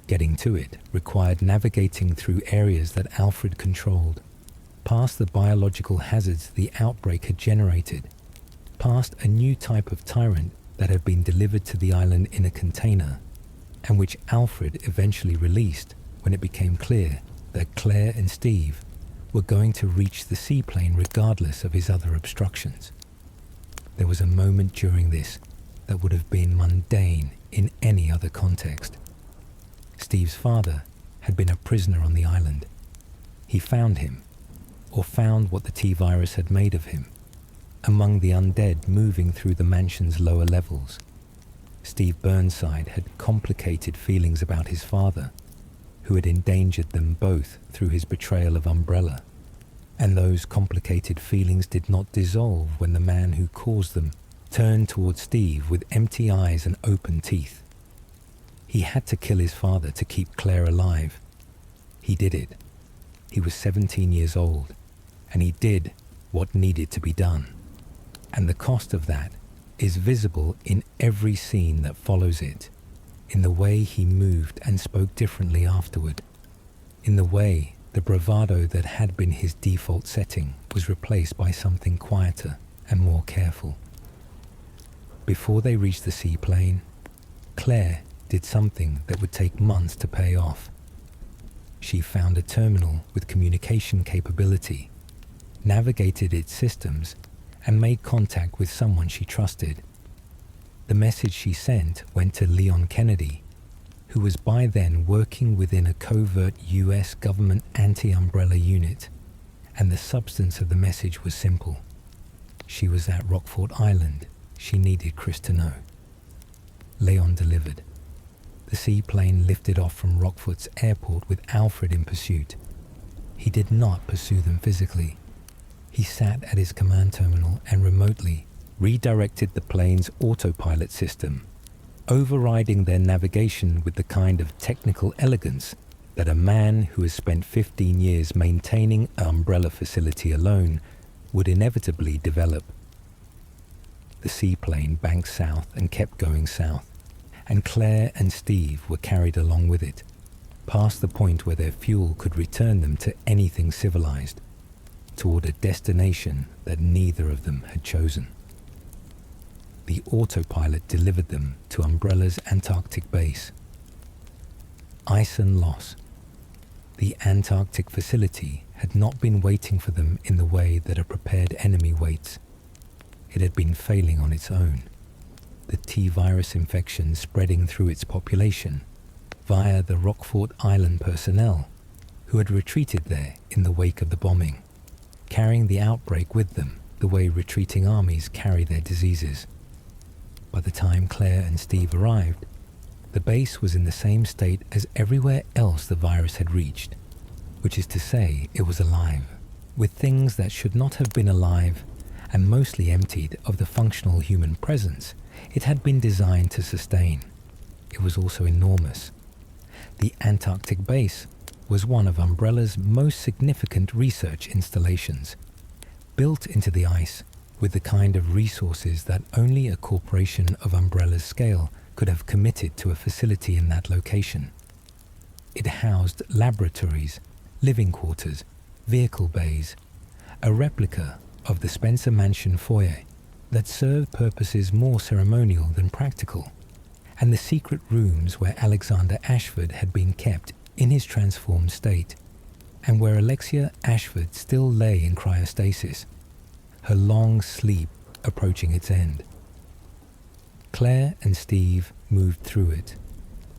Getting to it required navigating through areas that Alfred controlled, past the biological hazards the outbreak had generated, past a new type of tyrant that had been delivered to the island in a container, and which Alfred eventually released when it became clear that Claire and Steve were going to reach the seaplane regardless of his other obstructions. There was a moment during this that would have been mundane in any other context. Steve's father had been a prisoner on the island. He found him, or found what the T-virus had made of him, among the undead moving through the mansion's lower levels. Steve Burnside had complicated feelings about his father, who had endangered them both through his betrayal of Umbrella, and those complicated feelings did not dissolve when the man who caused them turned towards Steve with empty eyes and open teeth. He had to kill his father to keep Claire alive. He did it. He was 17 years old, and he did what needed to be done. And the cost of that is visible in every scene that follows it, in the way he moved and spoke differently afterward, in the way the bravado that had been his default setting was replaced by something quieter and more careful. Before they reached the seaplane, Claire did something that would take months to pay off. She found a terminal with communication capability, navigated its systems, and made contact with someone she trusted. The message she sent went to Leon Kennedy, who was by then working within a covert US government anti-umbrella unit, and the substance of the message was simple. She was at Rockfort Island. She needed Chris to know. Leon delivered. The seaplane lifted off from Rockfort's airport with Alfred in pursuit. He did not pursue them physically. He sat at his command terminal and remotely, redirected the plane's autopilot system, overriding their navigation with the kind of technical elegance that a man who has spent 15 years maintaining an umbrella facility alone would inevitably develop. The seaplane banked south and kept going south, and Claire and Steve were carried along with it, past the point where their fuel could return them to anything civilized, toward a destination that neither of them had chosen. The autopilot delivered them to Umbrella's Antarctic base. Ice and loss. The Antarctic facility had not been waiting for them in the way that a prepared enemy waits. It had been failing on its own, the T-virus infection spreading through its population via the Rockfort Island personnel who had retreated there in the wake of the bombing, carrying the outbreak with them the way retreating armies carry their diseases. By the time Claire and Steve arrived, the base was in the same state as everywhere else the virus had reached, which is to say it was alive, with things that should not have been alive and mostly emptied of the functional human presence it had been designed to sustain. It was also enormous. The Antarctic base was one of Umbrella's most significant research installations, built into the ice with the kind of resources that only a corporation of Umbrella's scale could have committed to a facility in that location. It housed laboratories, living quarters, vehicle bays, a replica of the Spencer Mansion foyer that served purposes more ceremonial than practical, and the secret rooms where Alexander Ashford had been kept in his transformed state, and where Alexia Ashford still lay in cryostasis, her long sleep approaching its end. Claire and Steve moved through it,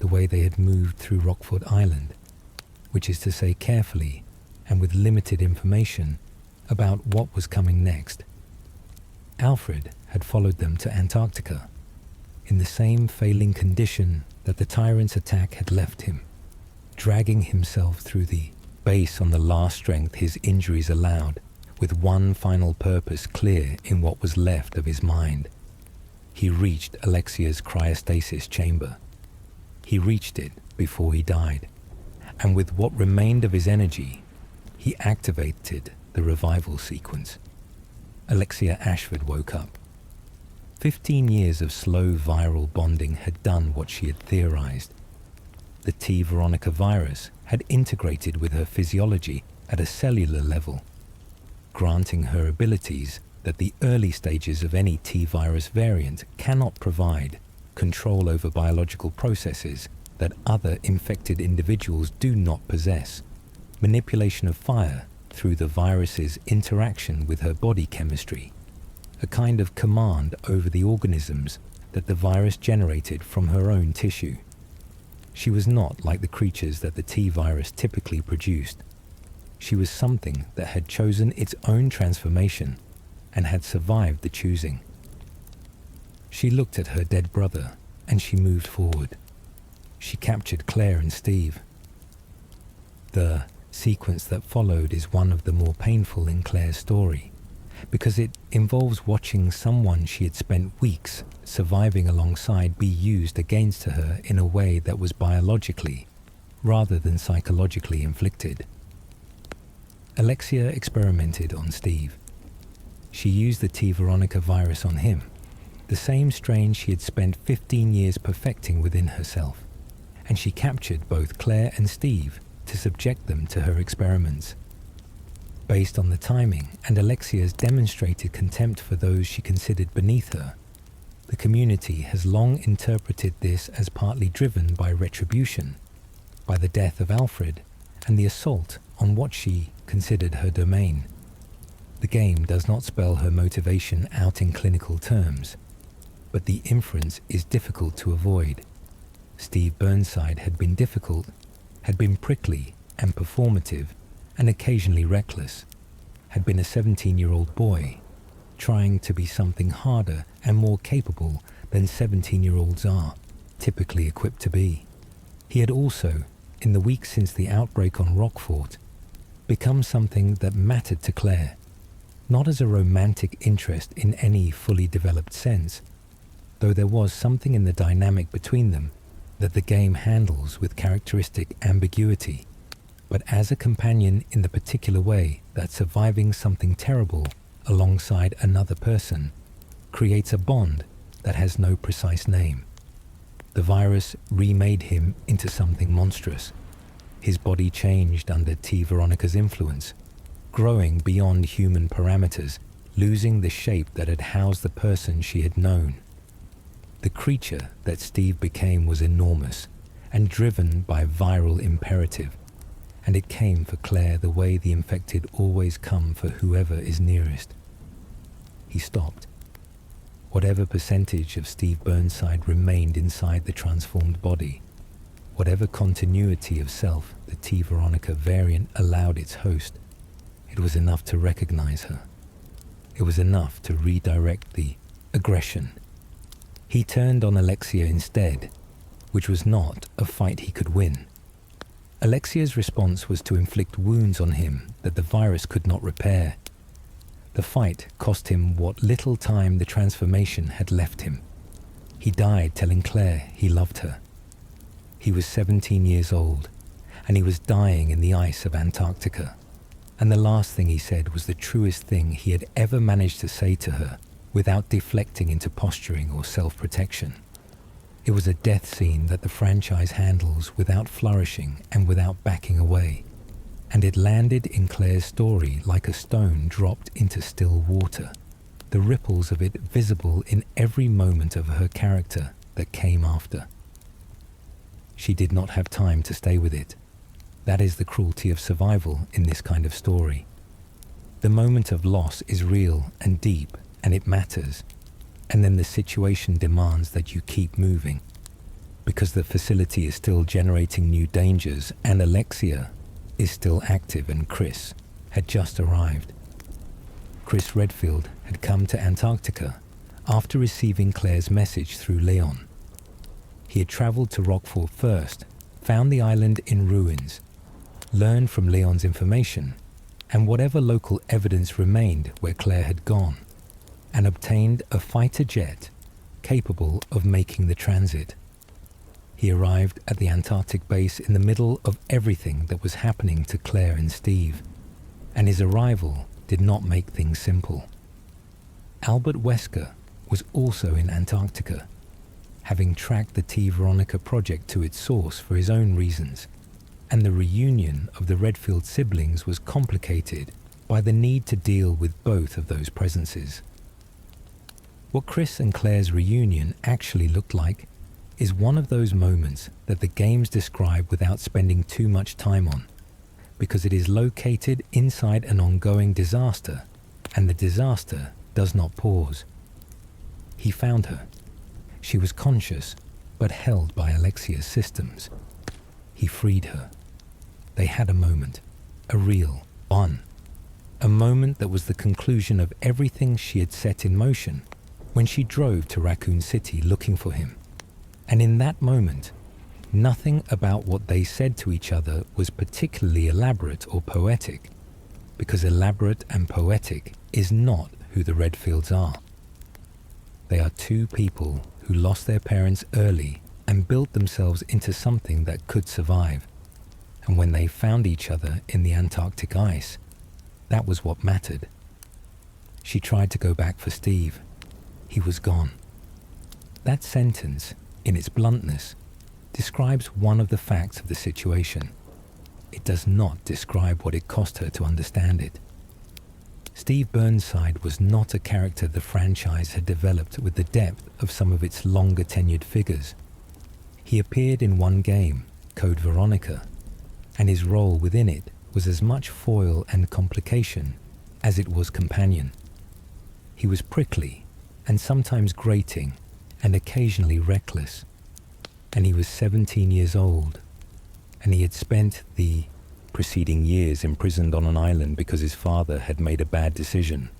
the way they had moved through Rockfort Island, which is to say carefully and with limited information about what was coming next. Alfred had followed them to Antarctica, in the same failing condition that the tyrant's attack had left him, dragging himself through the base on the last strength his injuries allowed, with one final purpose clear in what was left of his mind. He reached Alexia's cryostasis chamber. He reached it before he died, and with what remained of his energy, he activated the revival sequence. Alexia Ashford woke up. 15 years of slow viral bonding had done what she had theorized. The T. Veronica virus had integrated with her physiology at a cellular level, granting her abilities that the early stages of any T-virus variant cannot provide: control over biological processes that other infected individuals do not possess, manipulation of fire through the virus's interaction with her body chemistry, a kind of command over the organisms that the virus generated from her own tissue. She was not like the creatures that the T-virus typically produced. She was something that had chosen its own transformation and had survived the choosing. She looked at her dead brother and she moved forward. She captured Claire and Steve. The sequence that followed is one of the more painful in Claire's story, because it involves watching someone she had spent weeks surviving alongside be used against her in a way that was biologically rather than psychologically inflicted. Alexia experimented on Steve. She used the T. Veronica virus on him, the same strain she had spent 15 years perfecting within herself, and she captured both Claire and Steve to subject them to her experiments. Based on the timing and Alexia's demonstrated contempt for those she considered beneath her, the community has long interpreted this as partly driven by retribution, by the death of Alfred and the assault on what she considered her domain. The game does not spell her motivation out in clinical terms, but the inference is difficult to avoid. Steve Burnside had been difficult, had been prickly and performative and occasionally reckless, had been a 17-year-old boy, trying to be something harder and more capable than 17-year-olds are, typically equipped to be. He had also, in the weeks since the outbreak on Rockfort, become something that mattered to Claire, not as a romantic interest in any fully developed sense, though there was something in the dynamic between them that the game handles with characteristic ambiguity, but as a companion in the particular way that surviving something terrible alongside another person creates a bond that has no precise name. The virus remade him into something monstrous. His body changed under T. Veronica's influence, growing beyond human parameters, losing the shape that had housed the person she had known. The creature that Steve became was enormous and driven by viral imperative, and it came for Claire the way the infected always come for whoever is nearest. He stopped. Whatever percentage of Steve Burnside remained inside the transformed body, whatever continuity of self the T. Veronica variant allowed its host, it was enough to recognize her. It was enough to redirect the aggression. He turned on Alexia instead, which was not a fight he could win. Alexia's response was to inflict wounds on him that the virus could not repair. The fight cost him what little time the transformation had left him. He died telling Claire he loved her. He was 17 years old, and he was dying in the ice of Antarctica. And the last thing he said was the truest thing he had ever managed to say to her without deflecting into posturing or self-protection. It was a death scene that the franchise handles without flourishing and without backing away, and it landed in Claire's story like a stone dropped into still water, the ripples of it visible in every moment of her character that came after. She did not have time to stay with it. That is the cruelty of survival in this kind of story. The moment of loss is real and deep, and it matters, and then the situation demands that you keep moving, because the facility is still generating new dangers, and Alexia is still active, and Chris had just arrived. Chris Redfield had come to Antarctica after receiving Claire's message through Leon. He had traveled to Rockfort first, found the island in ruins, learned from Leon's information and whatever local evidence remained where Claire had gone, and obtained a fighter jet capable of making the transit. He arrived at the Antarctic base in the middle of everything that was happening to Claire and Steve, and his arrival did not make things simple. Albert Wesker was also in Antarctica, having tracked the T. Veronica project to its source for his own reasons, and the reunion of the Redfield siblings was complicated by the need to deal with both of those presences. What Chris and Claire's reunion actually looked like is one of those moments that the games describe without spending too much time on, because it is located inside an ongoing disaster, and the disaster does not pause. He found her. She was conscious, but held by Alexia's systems. He freed her. They had a moment, a real one, a moment that was the conclusion of everything she had set in motion when she drove to Raccoon City looking for him. And in that moment, nothing about what they said to each other was particularly elaborate or poetic, because elaborate and poetic is not who the Redfields are. They are two people who lost their parents early and built themselves into something that could survive. And when they found each other in the Antarctic ice, that was what mattered. She tried to go back for Steve. He was gone. That sentence, in its bluntness, describes one of the facts of the situation. It does not describe what it cost her to understand it. Steve Burnside was not a character the franchise had developed with the depth of some of its longer-tenured figures. He appeared in one game, Code Veronica, and his role within it was as much foil and complication as it was companion. He was prickly and sometimes grating and occasionally reckless, and he was 17 years old, and he had spent the preceding years imprisoned on an island because his father had made a bad decision,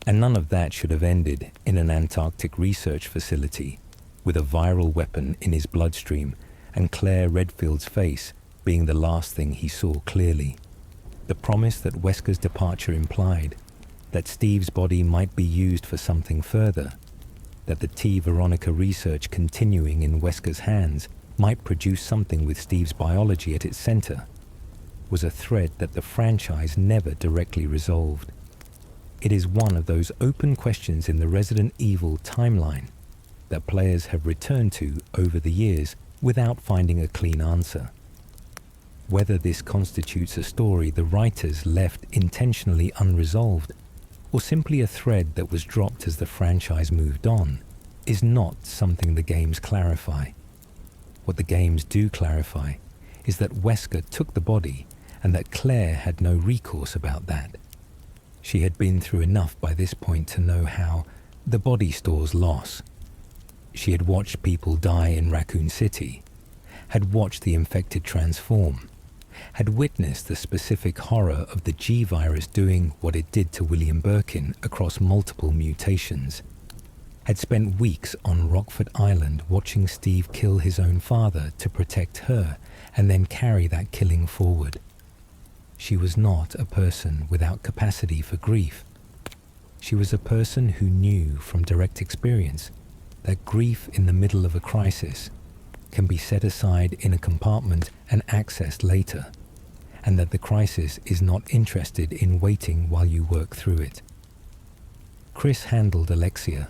and none of that should have ended in an Antarctic research facility with a viral weapon in his bloodstream and Claire Redfield's face being the last thing he saw clearly. The promise that Wesker's departure implied that Steve's body might be used for something further, that the T. Veronica research continuing in Wesker's hands might produce something with Steve's biology at its center, was a thread that the franchise never directly resolved. It is one of those open questions in the Resident Evil timeline that players have returned to over the years without finding a clean answer. Whether this constitutes a story the writers left intentionally unresolved, or simply a thread that was dropped as the franchise moved on, is not something the games clarify. What the games do clarify is that Wesker took the body and that Claire had no recourse about that. She had been through enough by this point to know how the body stores loss. She had watched people die in Raccoon City, had watched the infected transform, had witnessed the specific horror of the G-virus doing what it did to William Birkin across multiple mutations, had spent weeks on Rockfort Island watching Steve kill his own father to protect her and then carry that killing forward. She was not a person without capacity for grief. She was a person who knew from direct experience that grief in the middle of a crisis can be set aside in a compartment and accessed later, and that the crisis is not interested in waiting while you work through it. Chris handled Alexia.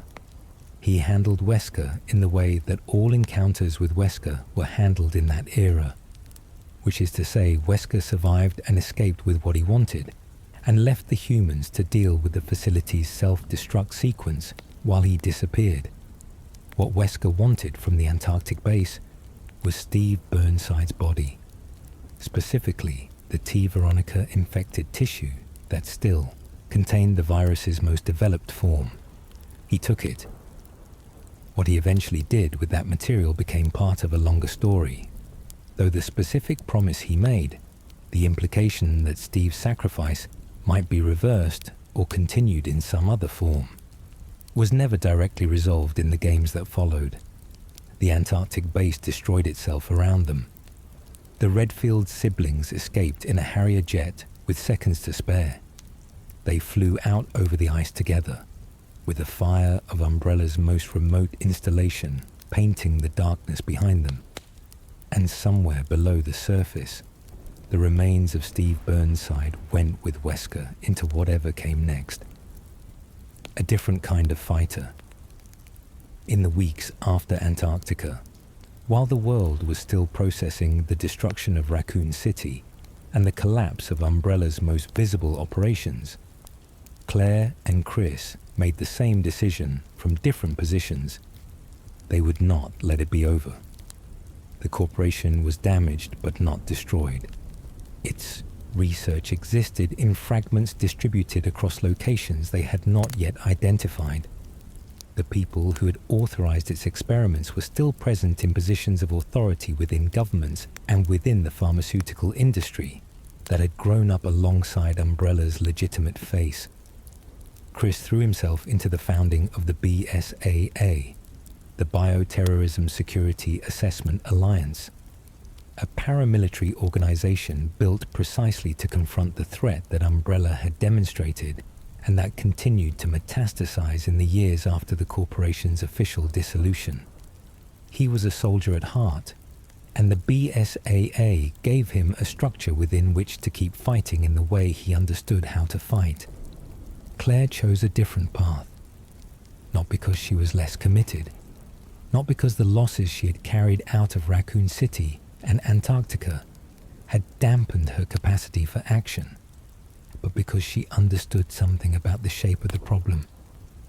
He handled Wesker in the way that all encounters with Wesker were handled in that era, which is to say Wesker survived and escaped with what he wanted, and left the humans to deal with the facility's self-destruct sequence while he disappeared. What Wesker wanted from the Antarctic base was Steve Burnside's body, specifically the T. Veronica infected tissue that still contained the virus's most developed form. He took it. What he eventually did with that material became part of a longer story, though the specific promise he made, the implication that Steve's sacrifice might be reversed or continued in some other form, was never directly resolved in the games that followed. The Antarctic base destroyed itself around them. The Redfield siblings escaped in a Harrier jet with seconds to spare. They flew out over the ice together, with the fire of Umbrella's most remote installation painting the darkness behind them. And somewhere below the surface, the remains of Steve Burnside went with Wesker into whatever came next. A different kind of fighter. In the weeks after Antarctica, while the world was still processing the destruction of Raccoon City and the collapse of Umbrella's most visible operations, Claire and Chris made the same decision from different positions. They would not let it be over. The corporation was damaged but not destroyed. Its research existed in fragments distributed across locations they had not yet identified. The people who had authorized its experiments were still present in positions of authority within governments and within the pharmaceutical industry that had grown up alongside Umbrella's legitimate face. Chris threw himself into the founding of the BSAA, the Bioterrorism Security Assessment Alliance, a paramilitary organization built precisely to confront the threat that Umbrella had demonstrated and that continued to metastasize in the years after the corporation's official dissolution. He was a soldier at heart, and the BSAA gave him a structure within which to keep fighting in the way he understood how to fight. Claire chose a different path, not because she was less committed, not because the losses she had carried out of Raccoon City and Antarctica had dampened her capacity for action, but because she understood something about the shape of the problem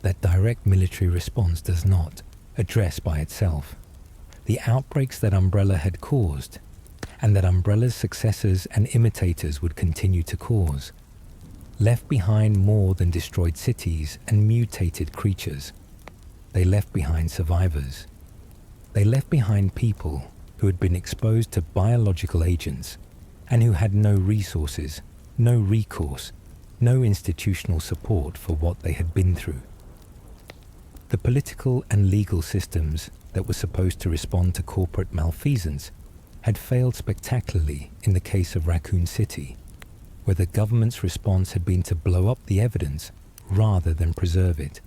that direct military response does not address by itself. The outbreaks that Umbrella had caused, and that Umbrella's successors and imitators would continue to cause, left behind more than destroyed cities and mutated creatures. They left behind survivors. They left behind people who had been exposed to biological agents and who had no resources, no recourse, no institutional support for what they had been through. The political and legal systems that were supposed to respond to corporate malfeasance had failed spectacularly in the case of Raccoon City, where the government's response had been to blow up the evidence rather than preserve it.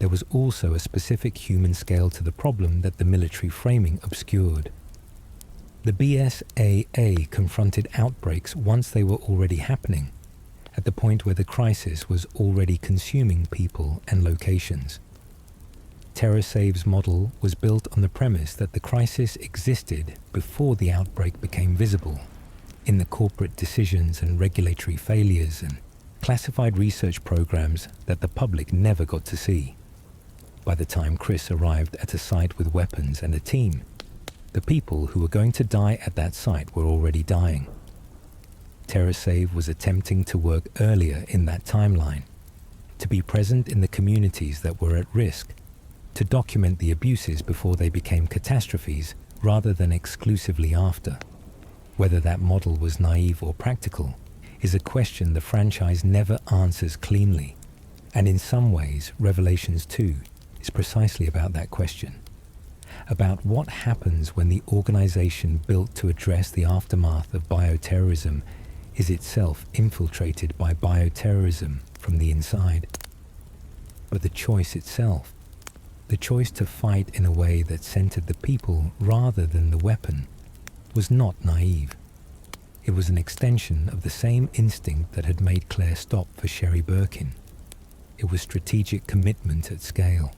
There was also a specific human scale to the problem that the military framing obscured. The BSAA confronted outbreaks once they were already happening, at the point where the crisis was already consuming people and locations. TerraSave's model was built on the premise that the crisis existed before the outbreak became visible, in the corporate decisions and regulatory failures and classified research programs that the public never got to see. By the time Chris arrived at a site with weapons and a team, the people who were going to die at that site were already dying. TerraSave was attempting to work earlier in that timeline, to be present in the communities that were at risk, to document the abuses before they became catastrophes rather than exclusively after. Whether that model was naive or practical is a question the franchise never answers cleanly, and in some ways Revelations 2 is precisely about that question. About what happens when the organization built to address the aftermath of bioterrorism is itself infiltrated by bioterrorism from the inside. But the choice itself, the choice to fight in a way that centered the people rather than the weapon, was not naive. It was an extension of the same instinct that had made Claire stop for Sherry Birkin. It was strategic commitment at scale.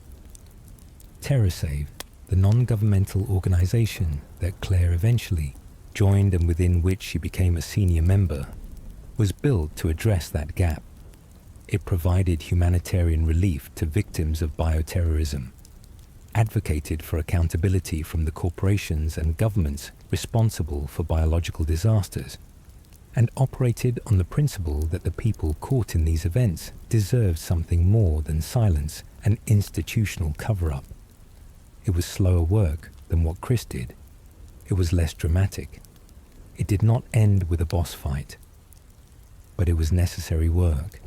TerraSave, the non-governmental organization that Claire eventually joined and within which she became a senior member, was built to address that gap. It provided humanitarian relief to victims of bioterrorism, advocated for accountability from the corporations and governments responsible for biological disasters, and operated on the principle that the people caught in these events deserved something more than silence and institutional cover-up. It was slower work than what Chris did. It was less dramatic. It did not end with a boss fight. But it was necessary work,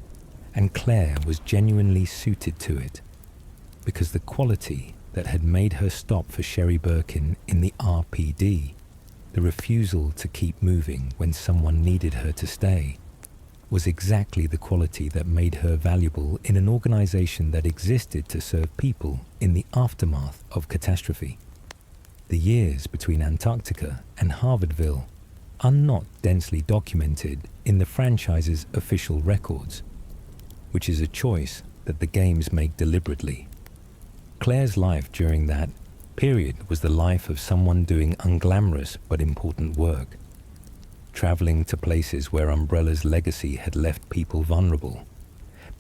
and Claire was genuinely suited to it, because the quality that had made her stop for Sherry Birkin in the RPD, the refusal to keep moving when someone needed her to stay, was exactly the quality that made her valuable in an organization that existed to serve people in the aftermath of catastrophe. The years between Antarctica and Harvardville are not densely documented in the franchise's official records, which is a choice that the games make deliberately. Claire's life during that period was the life of someone doing unglamorous but important work, traveling to places where Umbrella's legacy had left people vulnerable,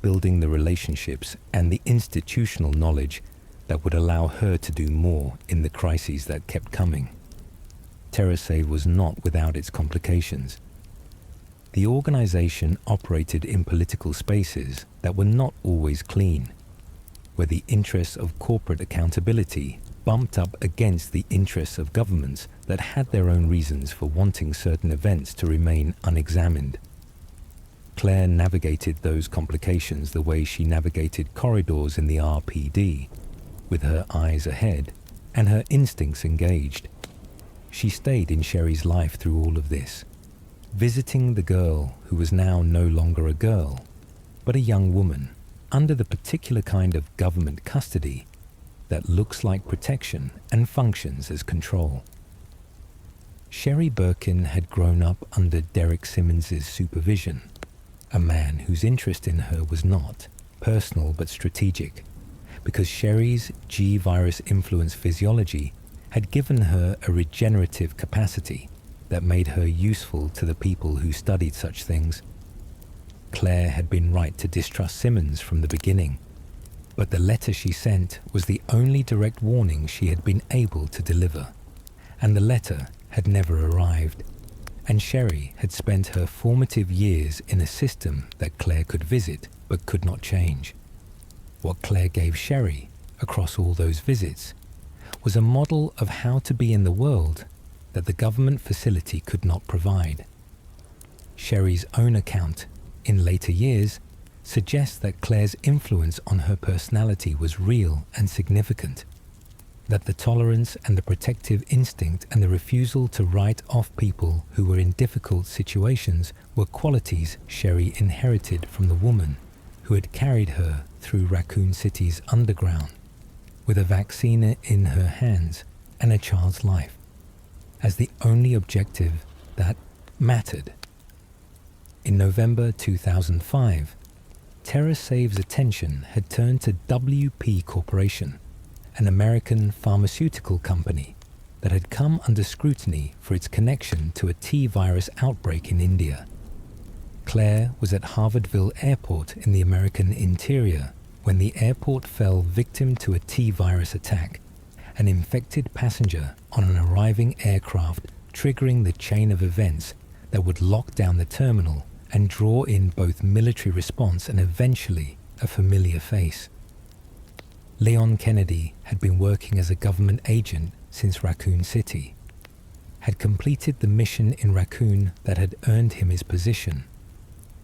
building the relationships and the institutional knowledge that would allow her to do more in the crises that kept coming. TerraSave was not without its complications. The organization operated in political spaces that were not always clean, where the interests of corporate accountability bumped up against the interests of governments that had their own reasons for wanting certain events to remain unexamined. Claire navigated those complications the way she navigated corridors in the RPD, with her eyes ahead and her instincts engaged. She stayed in Sherry's life through all of this, visiting the girl who was now no longer a girl, but a young woman under the particular kind of government custody that looks like protection and functions as control. Sherry Birkin had grown up under Derek Simmons's supervision, a man whose interest in her was not personal but strategic, because Sherry's G-virus influence physiology had given her a regenerative capacity that made her useful to the people who studied such things. Claire had been right to distrust Simmons from the beginning, but the letter she sent was the only direct warning she had been able to deliver, and the letter had never arrived, and Sherry had spent her formative years in a system that Claire could visit but could not change. What Claire gave Sherry, across all those visits, was a model of how to be in the world that the government facility could not provide. Sherry's own account, in later years, suggests that Claire's influence on her personality was real and significant, that the tolerance and the protective instinct and the refusal to write off people who were in difficult situations were qualities Sherry inherited from the woman who had carried her through Raccoon City's underground with a vaccine in her hands and a child's life as the only objective that mattered. In November 2005, TerraSave's attention had turned to WP Corporation, an American pharmaceutical company that had come under scrutiny for its connection to a T-virus outbreak in India. Claire was at Harvardville Airport in the American interior when the airport fell victim to a T-virus attack, an infected passenger on an arriving aircraft triggering the chain of events that would lock down the terminal and draw in both military response and eventually a familiar face. Leon Kennedy had been working as a government agent since Raccoon City, had completed the mission in Raccoon that had earned him his position,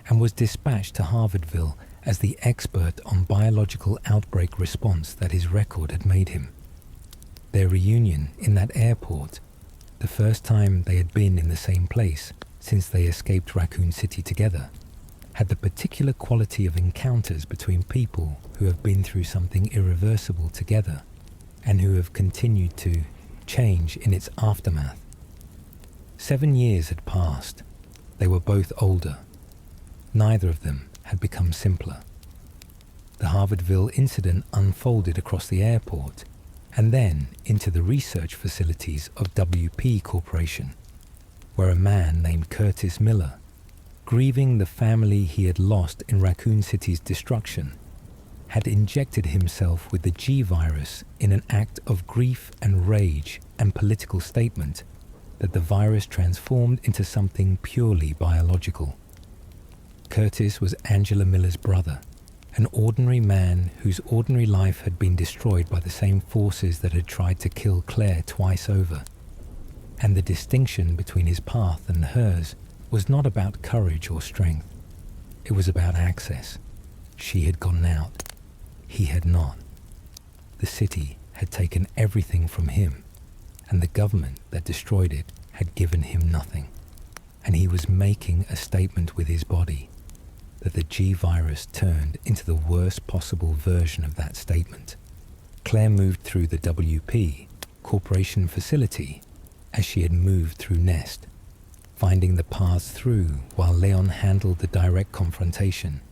and was dispatched to Harvardville as the expert on biological outbreak response that his record had made him. Their reunion in that airport, the first time they had been in the same place since they escaped Raccoon City together, had the particular quality of encounters between people who have been through something irreversible together and who have continued to change in its aftermath. 7 years had passed. They were both older. Neither of them had become simpler. The Harvardville incident unfolded across the airport and then into the research facilities of WP Corporation, where a man named Curtis Miller, grieving the family he had lost in Raccoon City's destruction, had injected himself with the G-virus in an act of grief and rage and political statement that the virus transformed into something purely biological. Curtis was Angela Miller's brother, an ordinary man whose ordinary life had been destroyed by the same forces that had tried to kill Claire twice over. And the distinction between his path and hers was not about courage or strength. It was about access. She had gotten out. He had not. The city had taken everything from him, and the government that destroyed it had given him nothing. And he was making a statement with his body that the G-virus turned into the worst possible version of that statement. Claire moved through the WP Corporation facility as she had moved through Nest, finding the paths through while Leon handled the direct confrontation,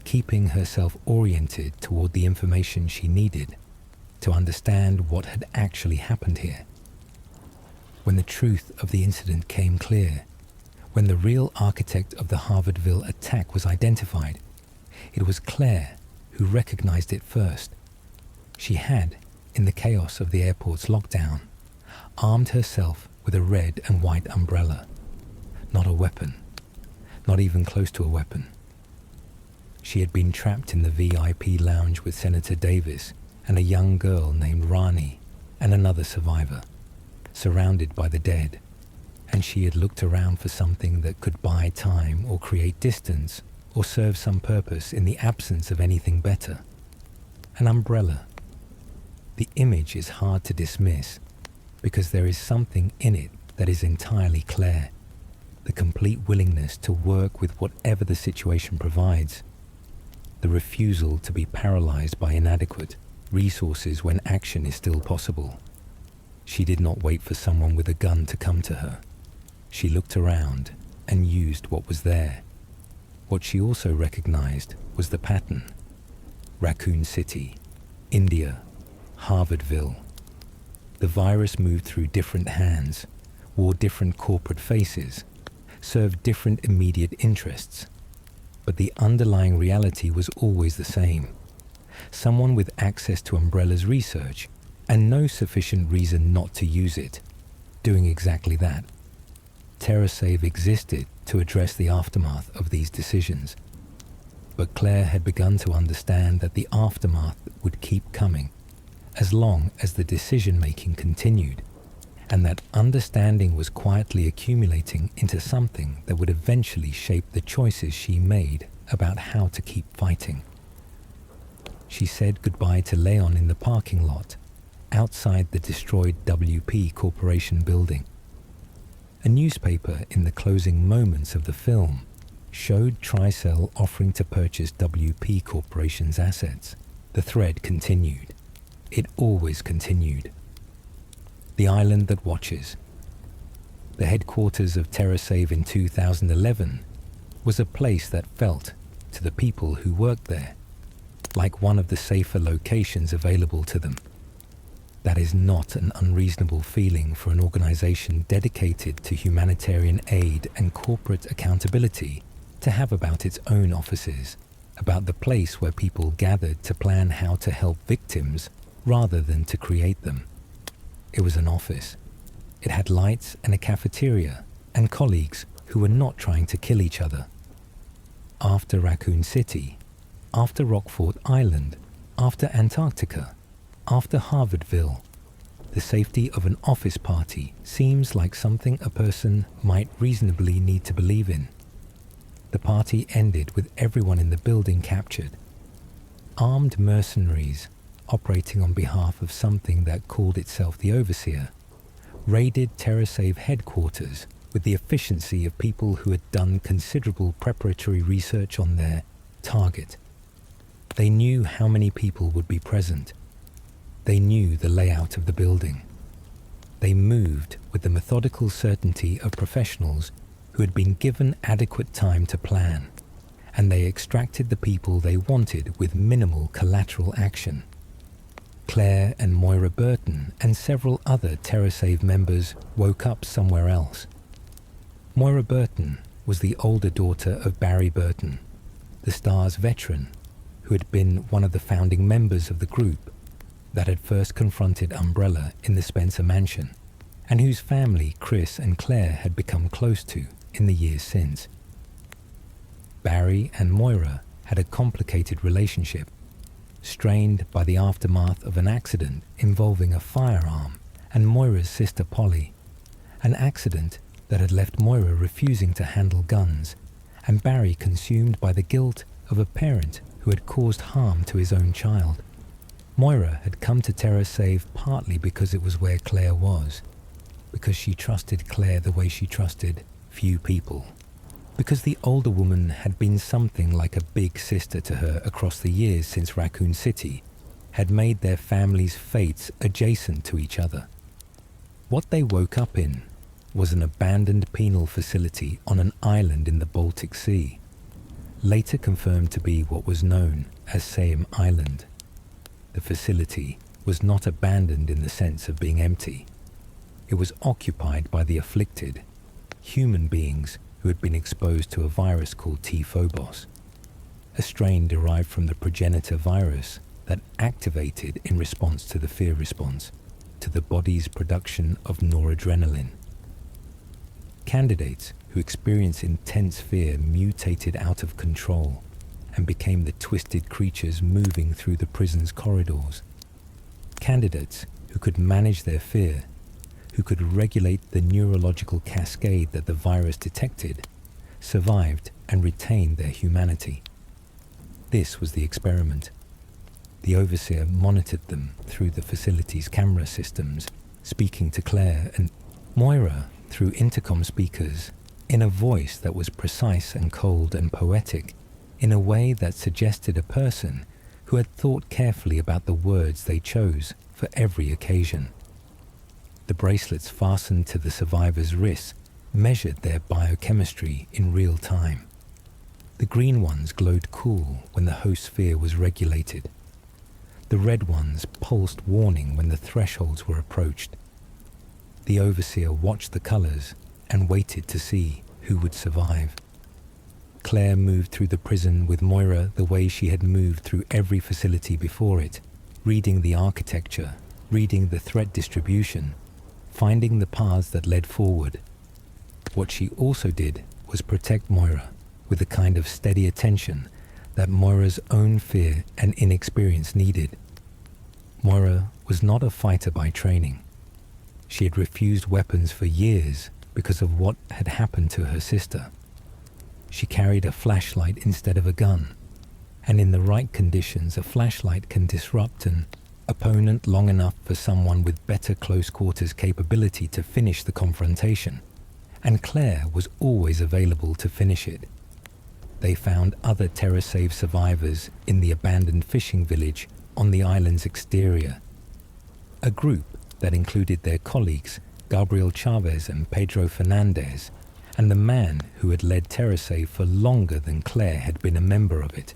keeping herself oriented toward the information she needed to understand what had actually happened here. When the truth of the incident came clear, when the real architect of the Harvardville attack was identified, it was Claire who recognized it first. She had, in the chaos of the airport's lockdown, armed herself with a red and white umbrella. Not a weapon, not even close to a weapon. She had been trapped in the VIP lounge with Senator Davis and a young girl named Rani and another survivor, surrounded by the dead, and she had looked around for something that could buy time or create distance or serve some purpose in the absence of anything better. An umbrella. The image is hard to dismiss because there is something in it that is entirely Claire, the complete willingness to work with whatever the situation provides, the refusal to be paralyzed by inadequate resources when action is still possible. She did not wait for someone with a gun to come to her. She looked around and used what was there. What she also recognized was the pattern. Raccoon City, India, Harvardville. The virus moved through different hands, wore different corporate faces, served different immediate interests. But the underlying reality was always the same. Someone with access to Umbrella's research and no sufficient reason not to use it, doing exactly that. TerraSave existed to address the aftermath of these decisions. But Claire had begun to understand that the aftermath would keep coming as long as the decision-making continued, and that understanding was quietly accumulating into something that would eventually shape the choices she made about how to keep fighting. She said goodbye to Leon in the parking lot, outside the destroyed WP Corporation building. A newspaper in the closing moments of the film showed Tricell offering to purchase WP Corporation's assets. The thread continued. It always continued. The island that watches. The headquarters of TerraSave in 2011 was a place that felt, to the people who worked there, like one of the safer locations available to them. That is not an unreasonable feeling for an organization dedicated to humanitarian aid and corporate accountability to have about its own offices, about the place where people gathered to plan how to help victims rather than to create them. It was an office. It had lights and a cafeteria and colleagues who were not trying to kill each other. After Raccoon City, after Rockfort Island, after Antarctica, after Harvardville, the safety of an office party seems like something a person might reasonably need to believe in. The party ended with everyone in the building captured. Armed mercenaries, operating on behalf of something that called itself the Overseer, raided TerraSave headquarters with the efficiency of people who had done considerable preparatory research on their target. They knew how many people would be present. They knew the layout of the building. They moved with the methodical certainty of professionals who had been given adequate time to plan, and they extracted the people they wanted with minimal collateral action. Claire and Moira Burton and several other TerraSave members woke up somewhere else. Moira Burton was the older daughter of Barry Burton, the Star's veteran, who had been one of the founding members of the group that had first confronted Umbrella in the Spencer mansion, and whose family Chris and Claire had become close to in the years since. Barry and Moira had a complicated relationship, strained by the aftermath of an accident involving a firearm and Moira's sister Polly, an accident that had left Moira refusing to handle guns, and Barry consumed by the guilt of a parent who had caused harm to his own child. Moira had come to TerraSave partly because it was where Claire was, because she trusted Claire the way she trusted few people, because the older woman had been something like a big sister to her across the years since Raccoon City had made their families' fates adjacent to each other. What they woke up in was an abandoned penal facility on an island in the Baltic Sea, later confirmed to be what was known as Same Island. The facility was not abandoned in the sense of being empty. It was occupied by the afflicted, human beings who had been exposed to a virus called T. Phobos, a strain derived from the progenitor virus that activated in response to the fear response to the body's production of noradrenaline. Candidates who experienced intense fear mutated out of control and became the twisted creatures moving through the prison's corridors. Candidates who could manage their fear, who could regulate the neurological cascade that the virus detected, survived and retained their humanity. This was the experiment. The Overseer monitored them through the facility's camera systems, speaking to Claire and Moira through intercom speakers in a voice that was precise and cold and poetic, in a way that suggested a person who had thought carefully about the words they chose for every occasion. The bracelets fastened to the survivors' wrists measured their biochemistry in real time. The green ones glowed cool when the host's fear was regulated. The red ones pulsed warning when the thresholds were approached. The Overseer watched the colors and waited to see who would survive. Claire moved through the prison with Moira the way she had moved through every facility before it, reading the architecture, reading the threat distribution, finding the paths that led forward. What she also did was protect Moira with the kind of steady attention that Moira's own fear and inexperience needed. Moira was not a fighter by training. She had refused weapons for years because of what had happened to her sister. She carried a flashlight instead of a gun, and in the right conditions a flashlight can disrupt an opponent long enough for someone with better close quarters capability to finish the confrontation, and Claire was always available to finish it. they found other TerraSave survivors in the abandoned fishing village on the island's exterior. A group that included their colleagues, Gabriel Chavez and Pedro Fernandez, and the man who had led TerraSave for longer than Claire had been a member of it.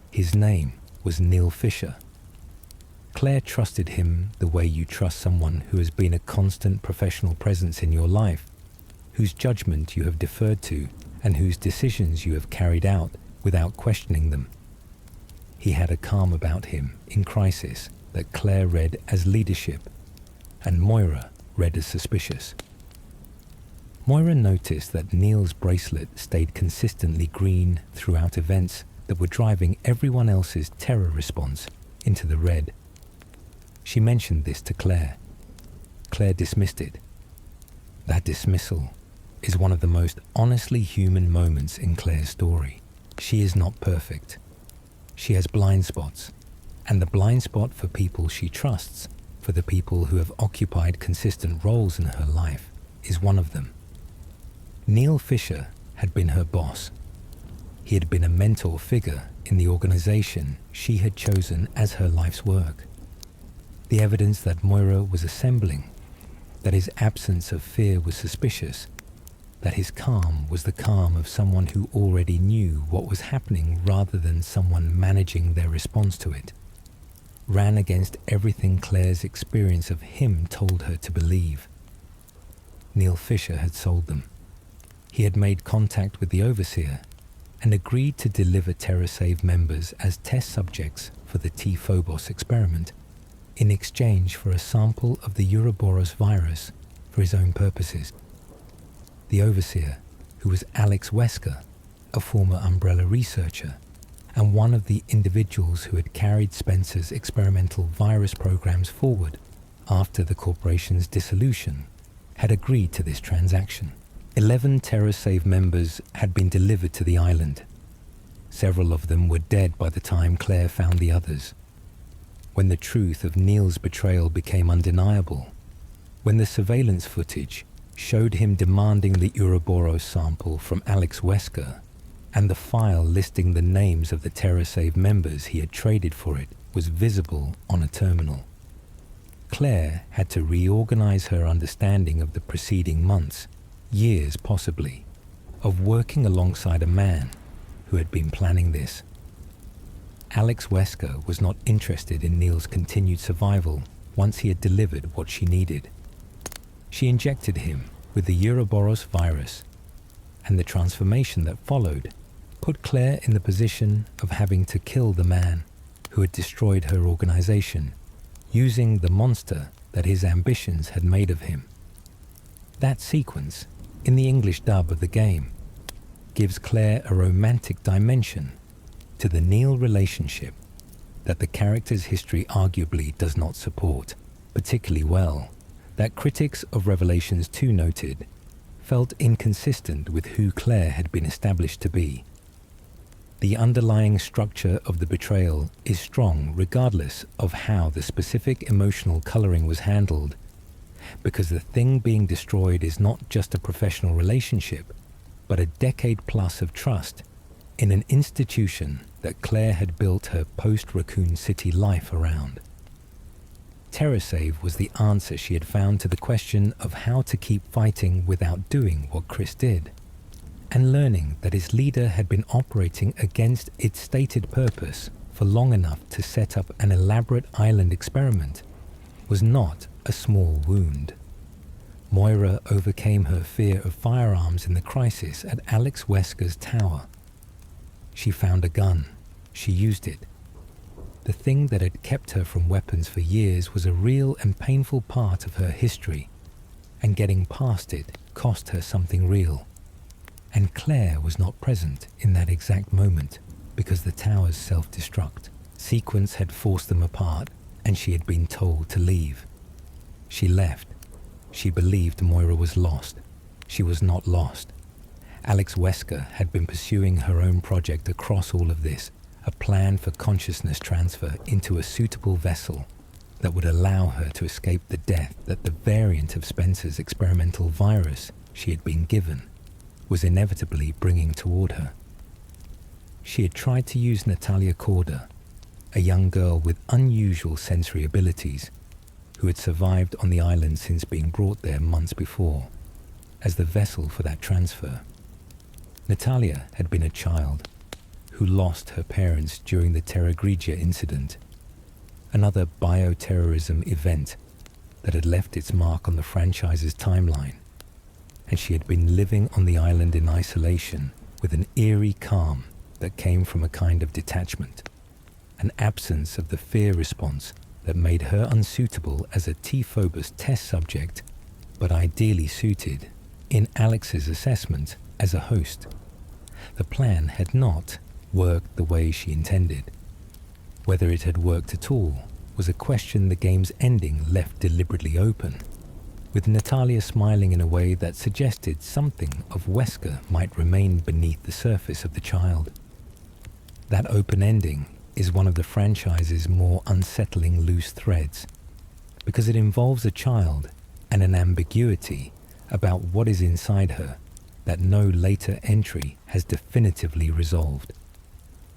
His name was Neil Fisher. Claire trusted him the way you trust someone who has been a constant professional presence in your life, whose judgment you have deferred to, and whose decisions you have carried out without questioning them. He had a calm about him in crisis that Claire read as leadership, and Moira read as suspicious. Moira noticed that Neil's bracelet stayed consistently green throughout events that were driving everyone else's terror response into the red. She mentioned this to Claire. Claire dismissed it. That dismissal is one of the most honestly human moments in Claire's story. She is not perfect. She has blind spots, and the blind spot for people she trusts, for the people who have occupied consistent roles in her life, is one of them. Neil Fisher had been her boss. He had been a mentor figure in the organization she had chosen as her life's work. The evidence that Moira was assembling, that his absence of fear was suspicious, that his calm was the calm of someone who already knew what was happening rather than someone managing their response to it, ran against everything Claire's experience of him told her to believe. Neil Fisher had sold them. He had made contact with the overseer and agreed to deliver TerraSave members as test subjects for the T-Phobos experiment in exchange for a sample of the Ouroboros virus for his own purposes. The overseer, who was Alex Wesker, a former Umbrella researcher, and one of the individuals who had carried Spencer's experimental virus programs forward after the corporation's dissolution, had agreed to this transaction. 11 TerraSave members had been delivered to the island. Several of them were dead by the time Claire found the others. When the truth of Neil's betrayal became undeniable, when the surveillance footage showed him demanding the Ouroboros sample from Alex Wesker, and the file listing the names of the TerraSave members he had traded for it was visible on a terminal, Claire had to reorganize her understanding of the preceding months, years possibly, of working alongside a man who had been planning this. Alex Wesker was not interested in Neil's continued survival once he had delivered what she needed. She injected him with the Ouroboros virus, and the transformation that followed put Claire in the position of having to kill the man who had destroyed her organization, using the monster that his ambitions had made of him. That sequence, in the English dub of the game, gives Claire a romantic dimension to the Neil relationship that the character's history arguably does not support particularly well, that critics of Revelations 2 noted felt inconsistent with who Claire had been established to be. The underlying structure of the betrayal is strong regardless of how the specific emotional coloring was handled, because the thing being destroyed is not just a professional relationship, but a decade plus of trust in an institution that Claire had built her post-Raccoon City life around. TerraSave was the answer she had found to the question of how to keep fighting without doing what Chris did, and learning that its leader had been operating against its stated purpose for long enough to set up an elaborate island experiment was not a small wound. Moira overcame her fear of firearms in the crisis at Alex Wesker's tower. She found a gun. She used it. The thing that had kept her from weapons for years was a real and painful part of her history, and getting past it cost her something real. And Claire was not present in that exact moment because the tower's self-destruct sequence had forced them apart, and she had been told to leave. She left. She believed Moira was lost. She was not lost. Alex Wesker had been pursuing her own project across all of this, a plan for consciousness transfer into a suitable vessel that would allow her to escape the death that the variant of Spencer's experimental virus she had been given was inevitably bringing toward her. She had tried to use Natalia Korda, a young girl with unusual sensory abilities, who had survived on the island since being brought there months before, as the vessel for that transfer. Natalia had been a child who lost her parents during the Terra Grigia incident, another bioterrorism event that had left its mark on the franchise's timeline, and she had been living on the island in isolation with an eerie calm that came from a kind of detachment, an absence of the fear response that made her unsuitable as a T-phobos test subject, but ideally suited, in Alex's assessment, as a host. The plan had not worked the way she intended. Whether it had worked at all was a question the game's ending left deliberately open, with Natalia smiling in a way that suggested something of Wesker might remain beneath the surface of the child. That open ending is one of the franchise's more unsettling loose threads, because it involves a child and an ambiguity about what is inside her that no later entry has definitively resolved.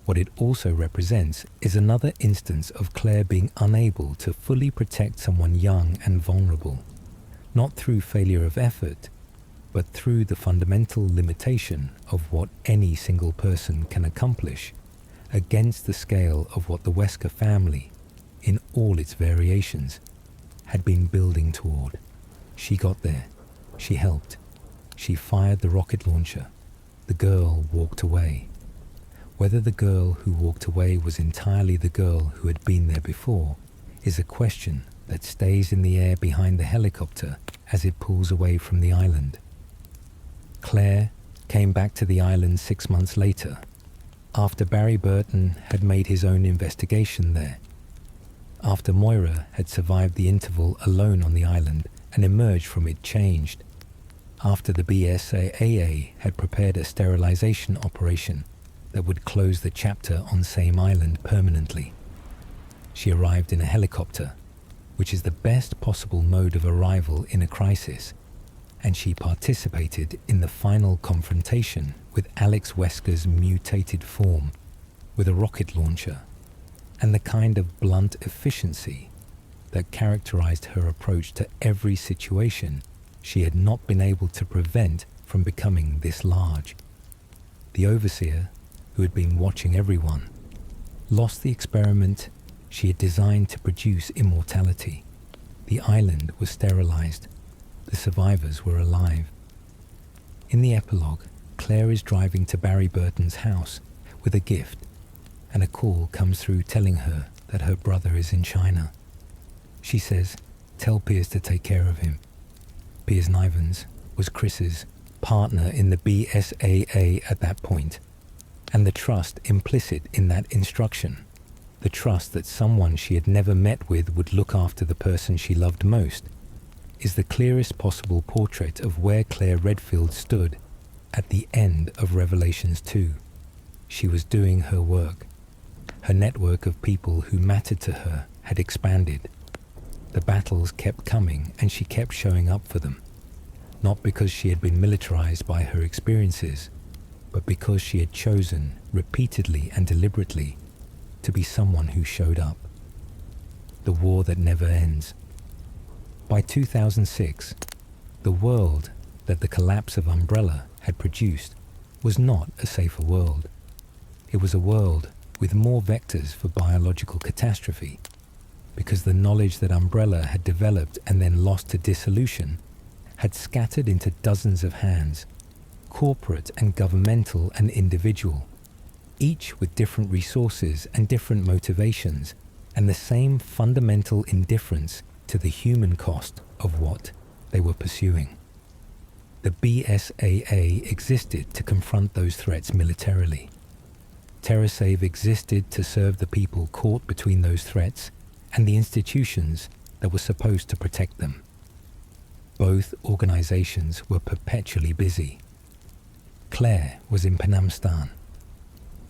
What it also represents is another instance of Claire being unable to fully protect someone young and vulnerable, not through failure of effort, but through the fundamental limitation of what any single person can accomplish against the scale of what the Wesker family, in all its variations, had been building toward. She got there. She helped. She fired the rocket launcher. The girl walked away. Whether the girl who walked away was entirely the girl who had been there before is a question that stays in the air behind the helicopter as it pulls away from the island. Claire came back to the island 6 months later, after Barry Burton had made his own investigation there, after Moira had survived the interval alone on the island and emerged from it changed, after the BSAA had prepared a sterilization operation that would close the chapter on Same Island permanently. She arrived in a helicopter, which is the best possible mode of arrival in a crisis, and she participated in the final confrontation with Alex Wesker's mutated form with a rocket launcher, and the kind of blunt efficiency that characterized her approach to every situation she had not been able to prevent from becoming this large. The overseer, who had been watching everyone, lost the experiment she had designed to produce immortality. The island was sterilized. The survivors were alive. In the epilogue, Claire is driving to Barry Burton's house with a gift, and a call comes through telling her that her brother is in China. She says, "Tell Piers to take care of him." Piers Nivens was Chris's partner in the BSAA at that point, and the trust implicit in that instruction, the trust that someone she had never met with would look after the person she loved most, is the clearest possible portrait of where Claire Redfield stood at the end of Revelations 2. She was doing her work. Her network of people who mattered to her had expanded. The battles kept coming and she kept showing up for them, not because she had been militarized by her experiences, but because she had chosen, repeatedly and deliberately, to be someone who showed up. The war that never ends. By 2006, the world that the collapse of Umbrella had produced was not a safer world. It was a world with more vectors for biological catastrophe, because the knowledge that Umbrella had developed and then lost to dissolution had scattered into dozens of hands, corporate and governmental and individual, each with different resources and different motivations, and the same fundamental indifference to the human cost of what they were pursuing. The BSAA existed to confront those threats militarily. TerraSave existed to serve the people caught between those threats and the institutions that were supposed to protect them. Both organizations were perpetually busy. Claire was in Panamstan.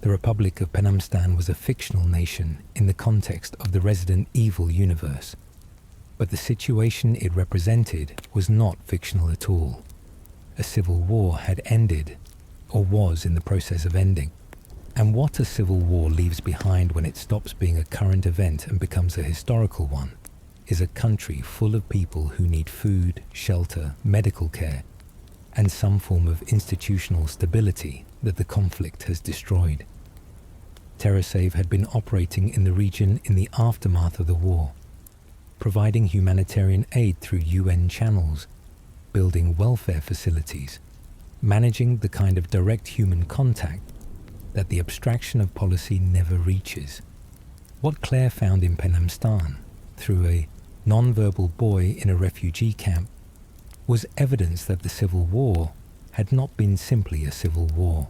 The Republic of Panamstan was a fictional nation in the context of the Resident Evil universe, but the situation it represented was not fictional at all. A civil war had ended, or was in the process of ending. And what a civil war leaves behind when it stops being a current event and becomes a historical one is a country full of people who need food, shelter, medical care, and some form of institutional stability that the conflict has destroyed. TerraSave had been operating in the region in the aftermath of the war, providing humanitarian aid through UN channels, building welfare facilities, managing the kind of direct human contact that the abstraction of policy never reaches. What Claire found in Penamstan, through a non-verbal boy in a refugee camp, was evidence that the civil war had not been simply a civil war.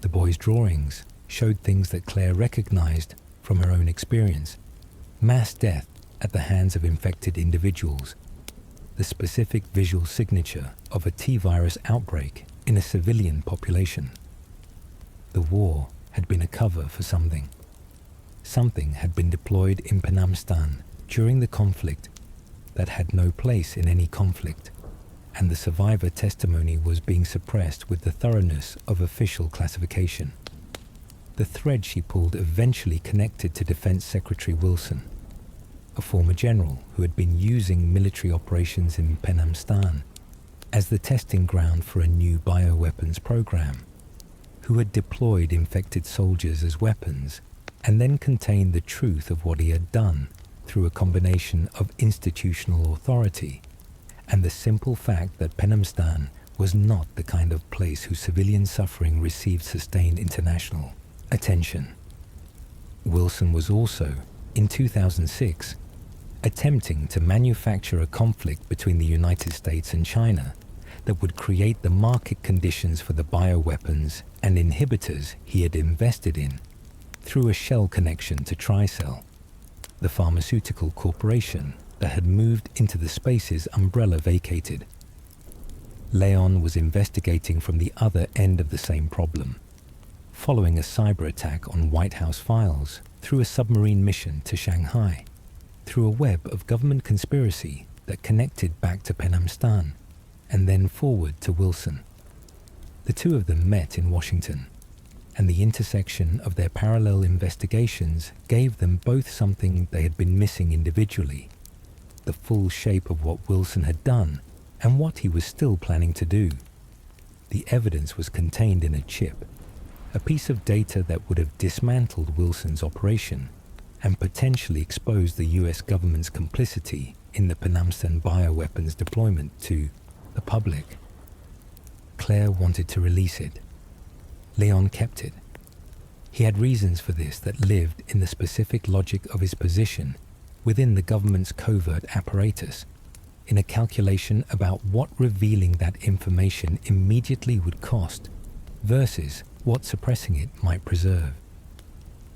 The boy's drawings showed things that Claire recognized from her own experience: mass death at the hands of infected individuals, the specific visual signature of a T-virus outbreak in a civilian population. The war had been a cover for something. Something had been deployed in Penamstan during the conflict that had no place in any conflict, and the survivor testimony was being suppressed with the thoroughness of official classification. The thread she pulled eventually connected to Defense Secretary Wilson, a former general who had been using military operations in Penamstan as the testing ground for a new bioweapons program, who had deployed infected soldiers as weapons and then contained the truth of what he had done through a combination of institutional authority and the simple fact that Penamstan was not the kind of place whose civilian suffering received sustained international attention. Wilson was also, in 2006, attempting to manufacture a conflict between the United States and China that would create the market conditions for the bioweapons and inhibitors he had invested in through a shell connection to Tricell, the pharmaceutical corporation that had moved into the spaces Umbrella vacated. Leon was investigating from the other end of the same problem, following a cyber attack on White House files through a submarine mission to Shanghai, through a web of government conspiracy that connected back to Penamstan and then forward to Wilson. The two of them met in Washington, and the intersection of their parallel investigations gave them both something they had been missing individually: the full shape of what Wilson had done and what he was still planning to do. The evidence was contained in a chip, a piece of data that would have dismantled Wilson's operation and potentially exposed the US government's complicity in the Penamstan bioweapons deployment to the public. Claire wanted to release it. Leon kept it. He had reasons for this that lived in the specific logic of his position within the government's covert apparatus, in a calculation about what revealing that information immediately would cost versus what suppressing it might preserve.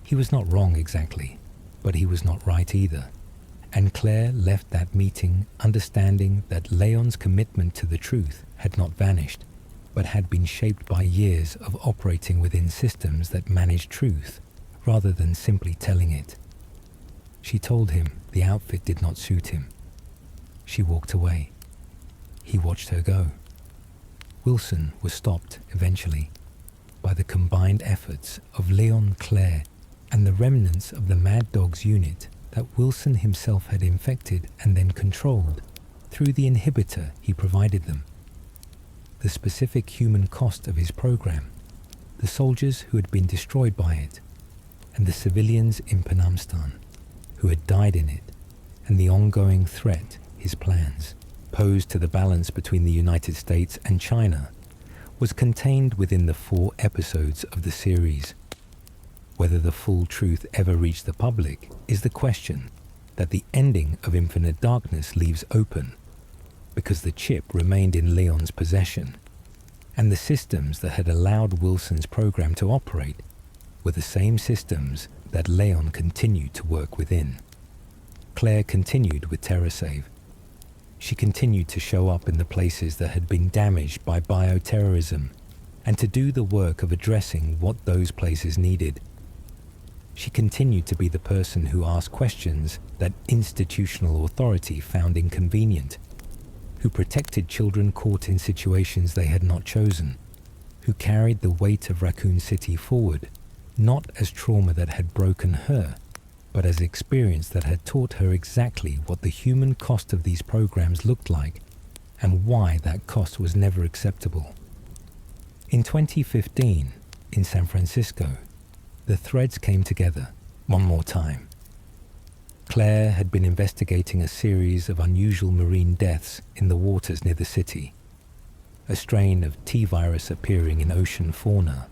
He was not wrong exactly, but he was not right either. And Claire left that meeting understanding that Leon's commitment to the truth had not vanished, but had been shaped by years of operating within systems that managed truth rather than simply telling it. She told him the outfit did not suit him. She walked away. He watched her go. Wilson was stopped eventually by the combined efforts of Leon, Claire, and the remnants of the Mad Dogs unit that Wilson himself had infected and then controlled through the inhibitor he provided them. The specific human cost of his program, the soldiers who had been destroyed by it, and the civilians in Penamstan who had died in it, and the ongoing threat his plans posed to the balance between the United States and China, was contained within the 4 episodes of the series. Whether the full truth ever reached the public is the question that the ending of Infinite Darkness leaves open, because the chip remained in Leon's possession, and the systems that had allowed Wilson's program to operate were the same systems that Leon continued to work within. Claire continued with TerraSave. She continued to show up in the places that had been damaged by bioterrorism and to do the work of addressing what those places needed. She continued to be the person who asked questions that institutional authority found inconvenient, who protected children caught in situations they had not chosen, who carried the weight of Raccoon City forward not as trauma that had broken her, but as experience that had taught her exactly what the human cost of these programs looked like and why that cost was never acceptable. In 2015, in San Francisco, the threads came together one more time. Claire had been investigating a series of unusual marine deaths in the waters near the city, a strain of T-virus appearing in ocean fauna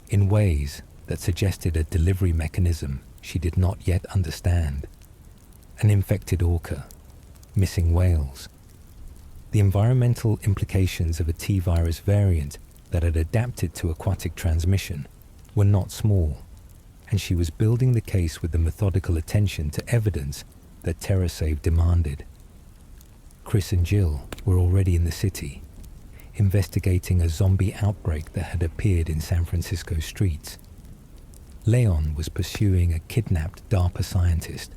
in ways that suggested a delivery mechanism she did not yet understand, an infected orca, missing whales. The environmental implications of a T-virus variant that had adapted to aquatic transmission were not small, and she was building the case with the methodical attention to evidence that TerraSave demanded. Chris and Jill were already in the city, investigating a zombie outbreak that had appeared in San Francisco streets. Leon was pursuing a kidnapped DARPA scientist.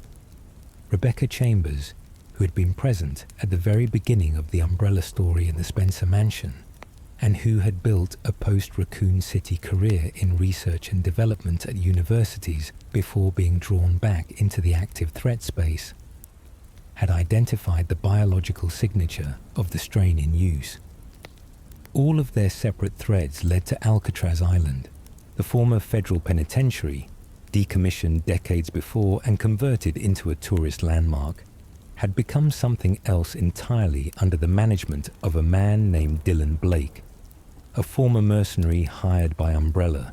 Rebecca Chambers, who had been present at the very beginning of the Umbrella story in the Spencer Mansion, and who had built a post-Raccoon City career in research and development at universities before being drawn back into the active threat space, had identified the biological signature of the strain in use. All of their separate threads led to Alcatraz Island, the former federal penitentiary, decommissioned decades before and converted into a tourist landmark, had become something else entirely under the management of a man named Dylan Blake, a former mercenary hired by Umbrella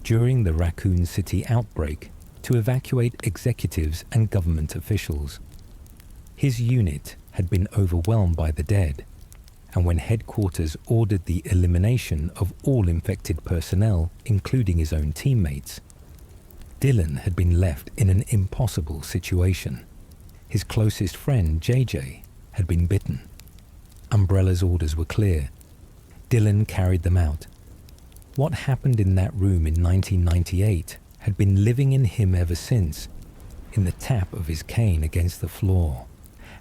during the Raccoon City outbreak to evacuate executives and government officials. His unit had been overwhelmed by the dead, and when headquarters ordered the elimination of all infected personnel, including his own teammates, Dylan had been left in an impossible situation. His closest friend, JJ, had been bitten. Umbrella's orders were clear. Dylan carried them out. What happened in that room in 1998 had been living in him ever since, in the tap of his cane against the floor,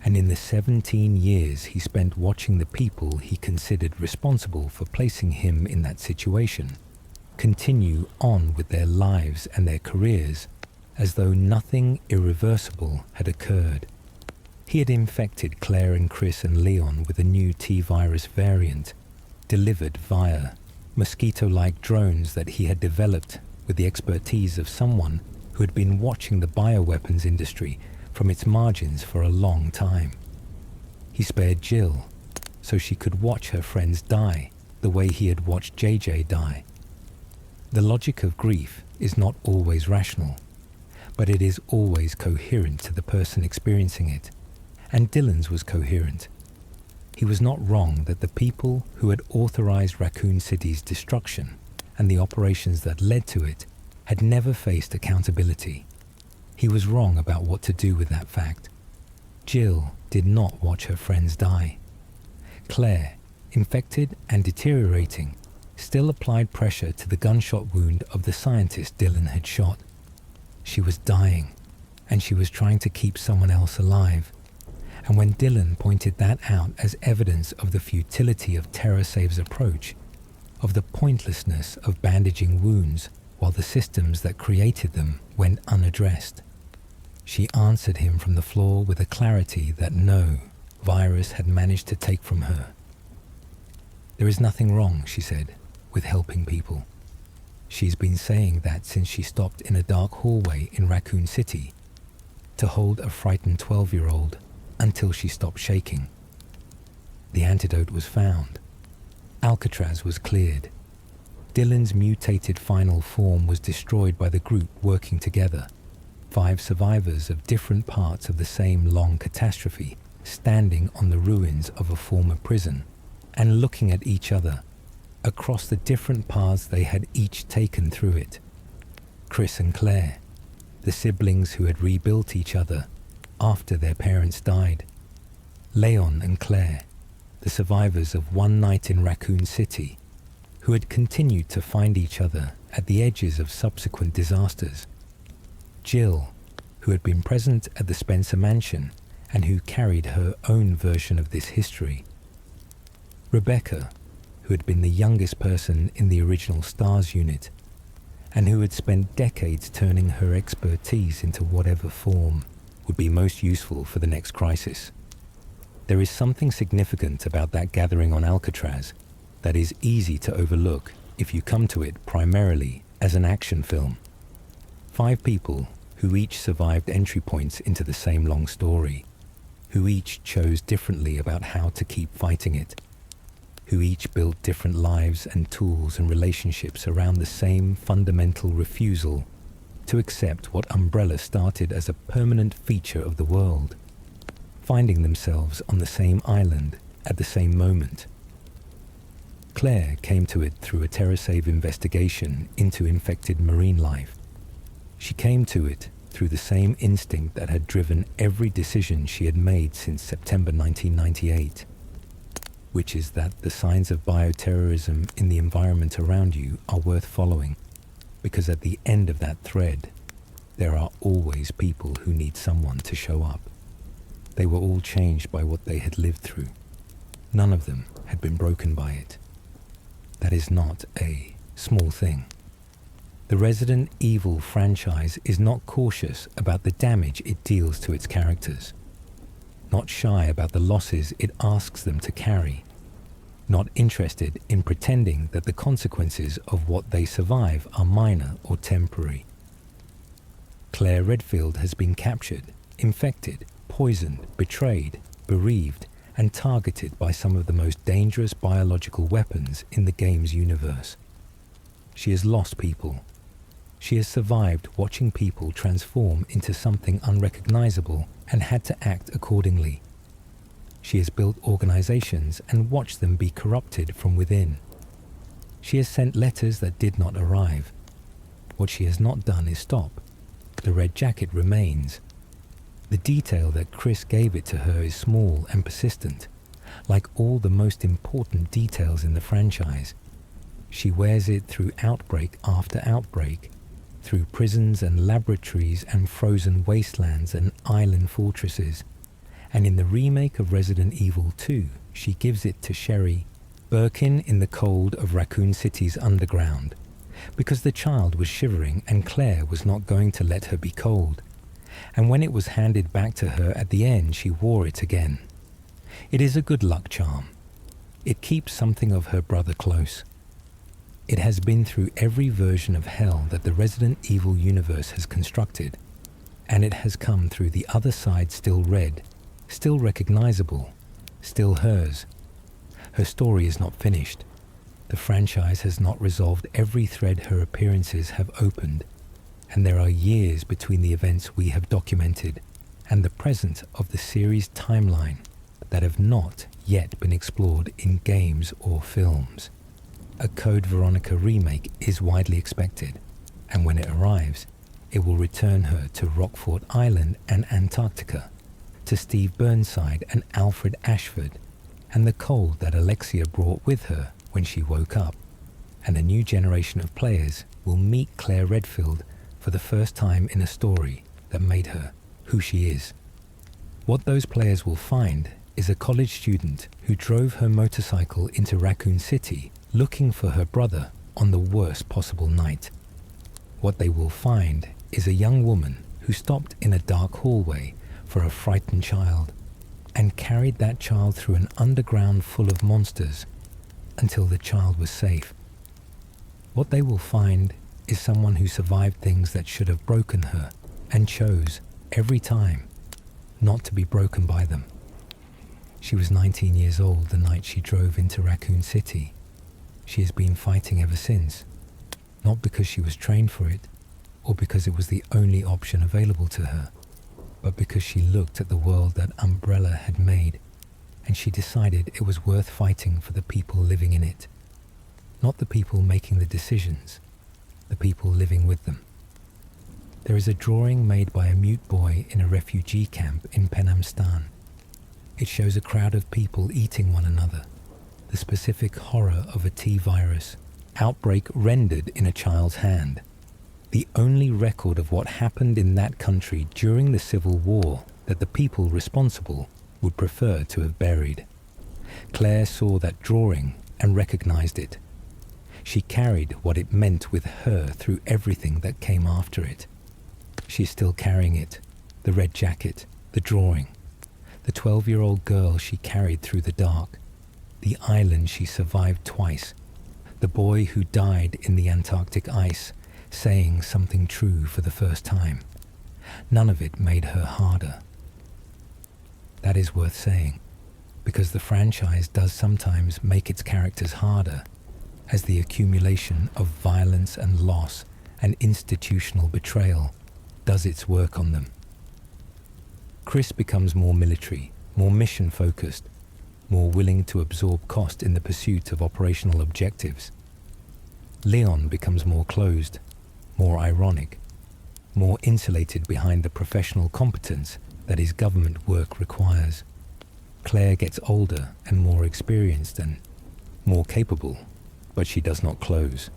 and in the 17 years he spent watching the people he considered responsible for placing him in that situation continue on with their lives and their careers as though nothing irreversible had occurred. He had infected Claire and Chris and Leon with a new T-virus variant, delivered via mosquito-like drones that he had developed with the expertise of someone who had been watching the bioweapons industry from its margins for a long time. He spared Jill so she could watch her friends die the way he had watched JJ die. The logic of grief is not always rational, but it is always coherent to the person experiencing it, and Dylan's was coherent. He was not wrong that the people who had authorized Raccoon City's destruction and the operations that led to it had never faced accountability. He was wrong about what to do with that fact. Jill did not watch her friends die. Claire, infected and deteriorating, still applied pressure to the gunshot wound of the scientist Dylan had shot. She was dying, and she was trying to keep someone else alive. And when Dylan pointed that out as evidence of the futility of TerraSave's approach, of the pointlessness of bandaging wounds while the systems that created them went unaddressed, she answered him from the floor with a clarity that no virus had managed to take from her. "There is nothing wrong," she said, "with helping people. She's been saying that since she stopped in a dark hallway in Raccoon City to hold a frightened 12-year-old until she stopped shaking." The antidote was found. Alcatraz was cleared. Dylan's mutated final form was destroyed by the group working together. 5 survivors of different parts of the same long catastrophe standing on the ruins of a former prison and looking at each other across the different paths they had each taken through it. Chris and Claire, the siblings who had rebuilt each other after their parents died. Leon and Claire, the survivors of one night in Raccoon City, who had continued to find each other at the edges of subsequent disasters. Jill, who had been present at the Spencer Mansion and who carried her own version of this history. Rebecca, who had been the youngest person in the original STARS unit, and who had spent decades turning her expertise into whatever form would be most useful for the next crisis. There is something significant about that gathering on Alcatraz that is easy to overlook if you come to it primarily as an action film. 5 people who each survived entry points into the same long story, who each chose differently about how to keep fighting it, who each built different lives and tools and relationships around the same fundamental refusal to accept what Umbrella started as a permanent feature of the world, finding themselves on the same island at the same moment. Claire came to it through a TerraSave investigation into infected marine life. She came to it through the same instinct that had driven every decision she had made since September 1998, which is that the signs of bioterrorism in the environment around you are worth following, because at the end of that thread, there are always people who need someone to show up. They were all changed by what they had lived through. None of them had been broken by it. That is not a small thing. The Resident Evil franchise is not cautious about the damage it deals to its characters, not shy about the losses it asks them to carry, not interested in pretending that the consequences of what they survive are minor or temporary. Claire Redfield has been captured, infected, poisoned, betrayed, bereaved, and targeted by some of the most dangerous biological weapons in the game's universe. She has lost people. She has survived watching people transform into something unrecognizable and had to act accordingly. She has built organizations and watched them be corrupted from within. She has sent letters that did not arrive. What she has not done is stop. The red jacket remains. The detail that Chris gave it to her is small and persistent, like all the most important details in the franchise. She wears it through outbreak after outbreak, through prisons and laboratories and frozen wastelands and island fortresses. And in the remake of Resident Evil 2, she gives it to Sherry, Birkin in the cold of Raccoon City's underground, because the child was shivering and Claire was not going to let her be cold. And when it was handed back to her at the end, she wore it again. It is a good luck charm. It keeps something of her brother close. It has been through every version of hell that the Resident Evil universe has constructed, and it has come through the other side still red, still recognizable, still hers. Her story is not finished. The franchise has not resolved every thread her appearances have opened, and there are years between the events we have documented and the present of the series timeline that have not yet been explored in games or films. A Code Veronica remake is widely expected, and when it arrives, it will return her to Rockfort Island and Antarctica, to Steve Burnside and Alfred Ashford, and the cold that Alexia brought with her when she woke up, and a new generation of players will meet Claire Redfield for the first time in a story that made her who she is. What those players will find is a college student who drove her motorcycle into Raccoon City looking for her brother on the worst possible night. What they will find is a young woman who stopped in a dark hallway for a frightened child and carried that child through an underground full of monsters until the child was safe. What they will find is someone who survived things that should have broken her and chose, every time, not to be broken by them. She was 19 years old the night she drove into Raccoon City. She has been fighting ever since, not because she was trained for it or because it was the only option available to her, but because she looked at the world that Umbrella had made and she decided it was worth fighting for the people living in it, not the people making the decisions, the people living with them. There is a drawing made by a mute boy in a refugee camp in Penamstan. It shows a crowd of people eating one another, the specific horror of a T-virus, outbreak rendered in a child's hand, the only record of what happened in that country during the Civil War that the people responsible would prefer to have buried. Claire saw that drawing and recognized it. She carried what it meant with her through everything that came after it. She's still carrying it, the red jacket, the drawing, the 12-year-old girl she carried through the dark, the island she survived twice, the boy who died in the Antarctic ice, saying something true for the first time. None of it made her harder. That is worth saying, because the franchise does sometimes make its characters harder, as the accumulation of violence and loss and institutional betrayal does its work on them. Chris becomes more military, more mission-focused, more willing to absorb cost in the pursuit of operational objectives. Leon becomes more closed, more ironic, more insulated behind the professional competence that his government work requires. Claire gets older and more experienced and more capable, but she does not close.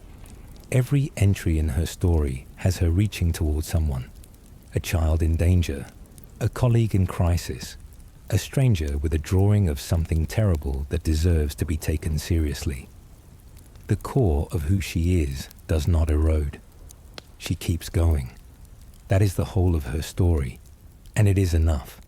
Every entry in her story has her reaching towards someone, a child in danger, a colleague in crisis, a stranger with a drawing of something terrible that deserves to be taken seriously. The core of who she is does not erode. She keeps going. That is the whole of her story, and it is enough.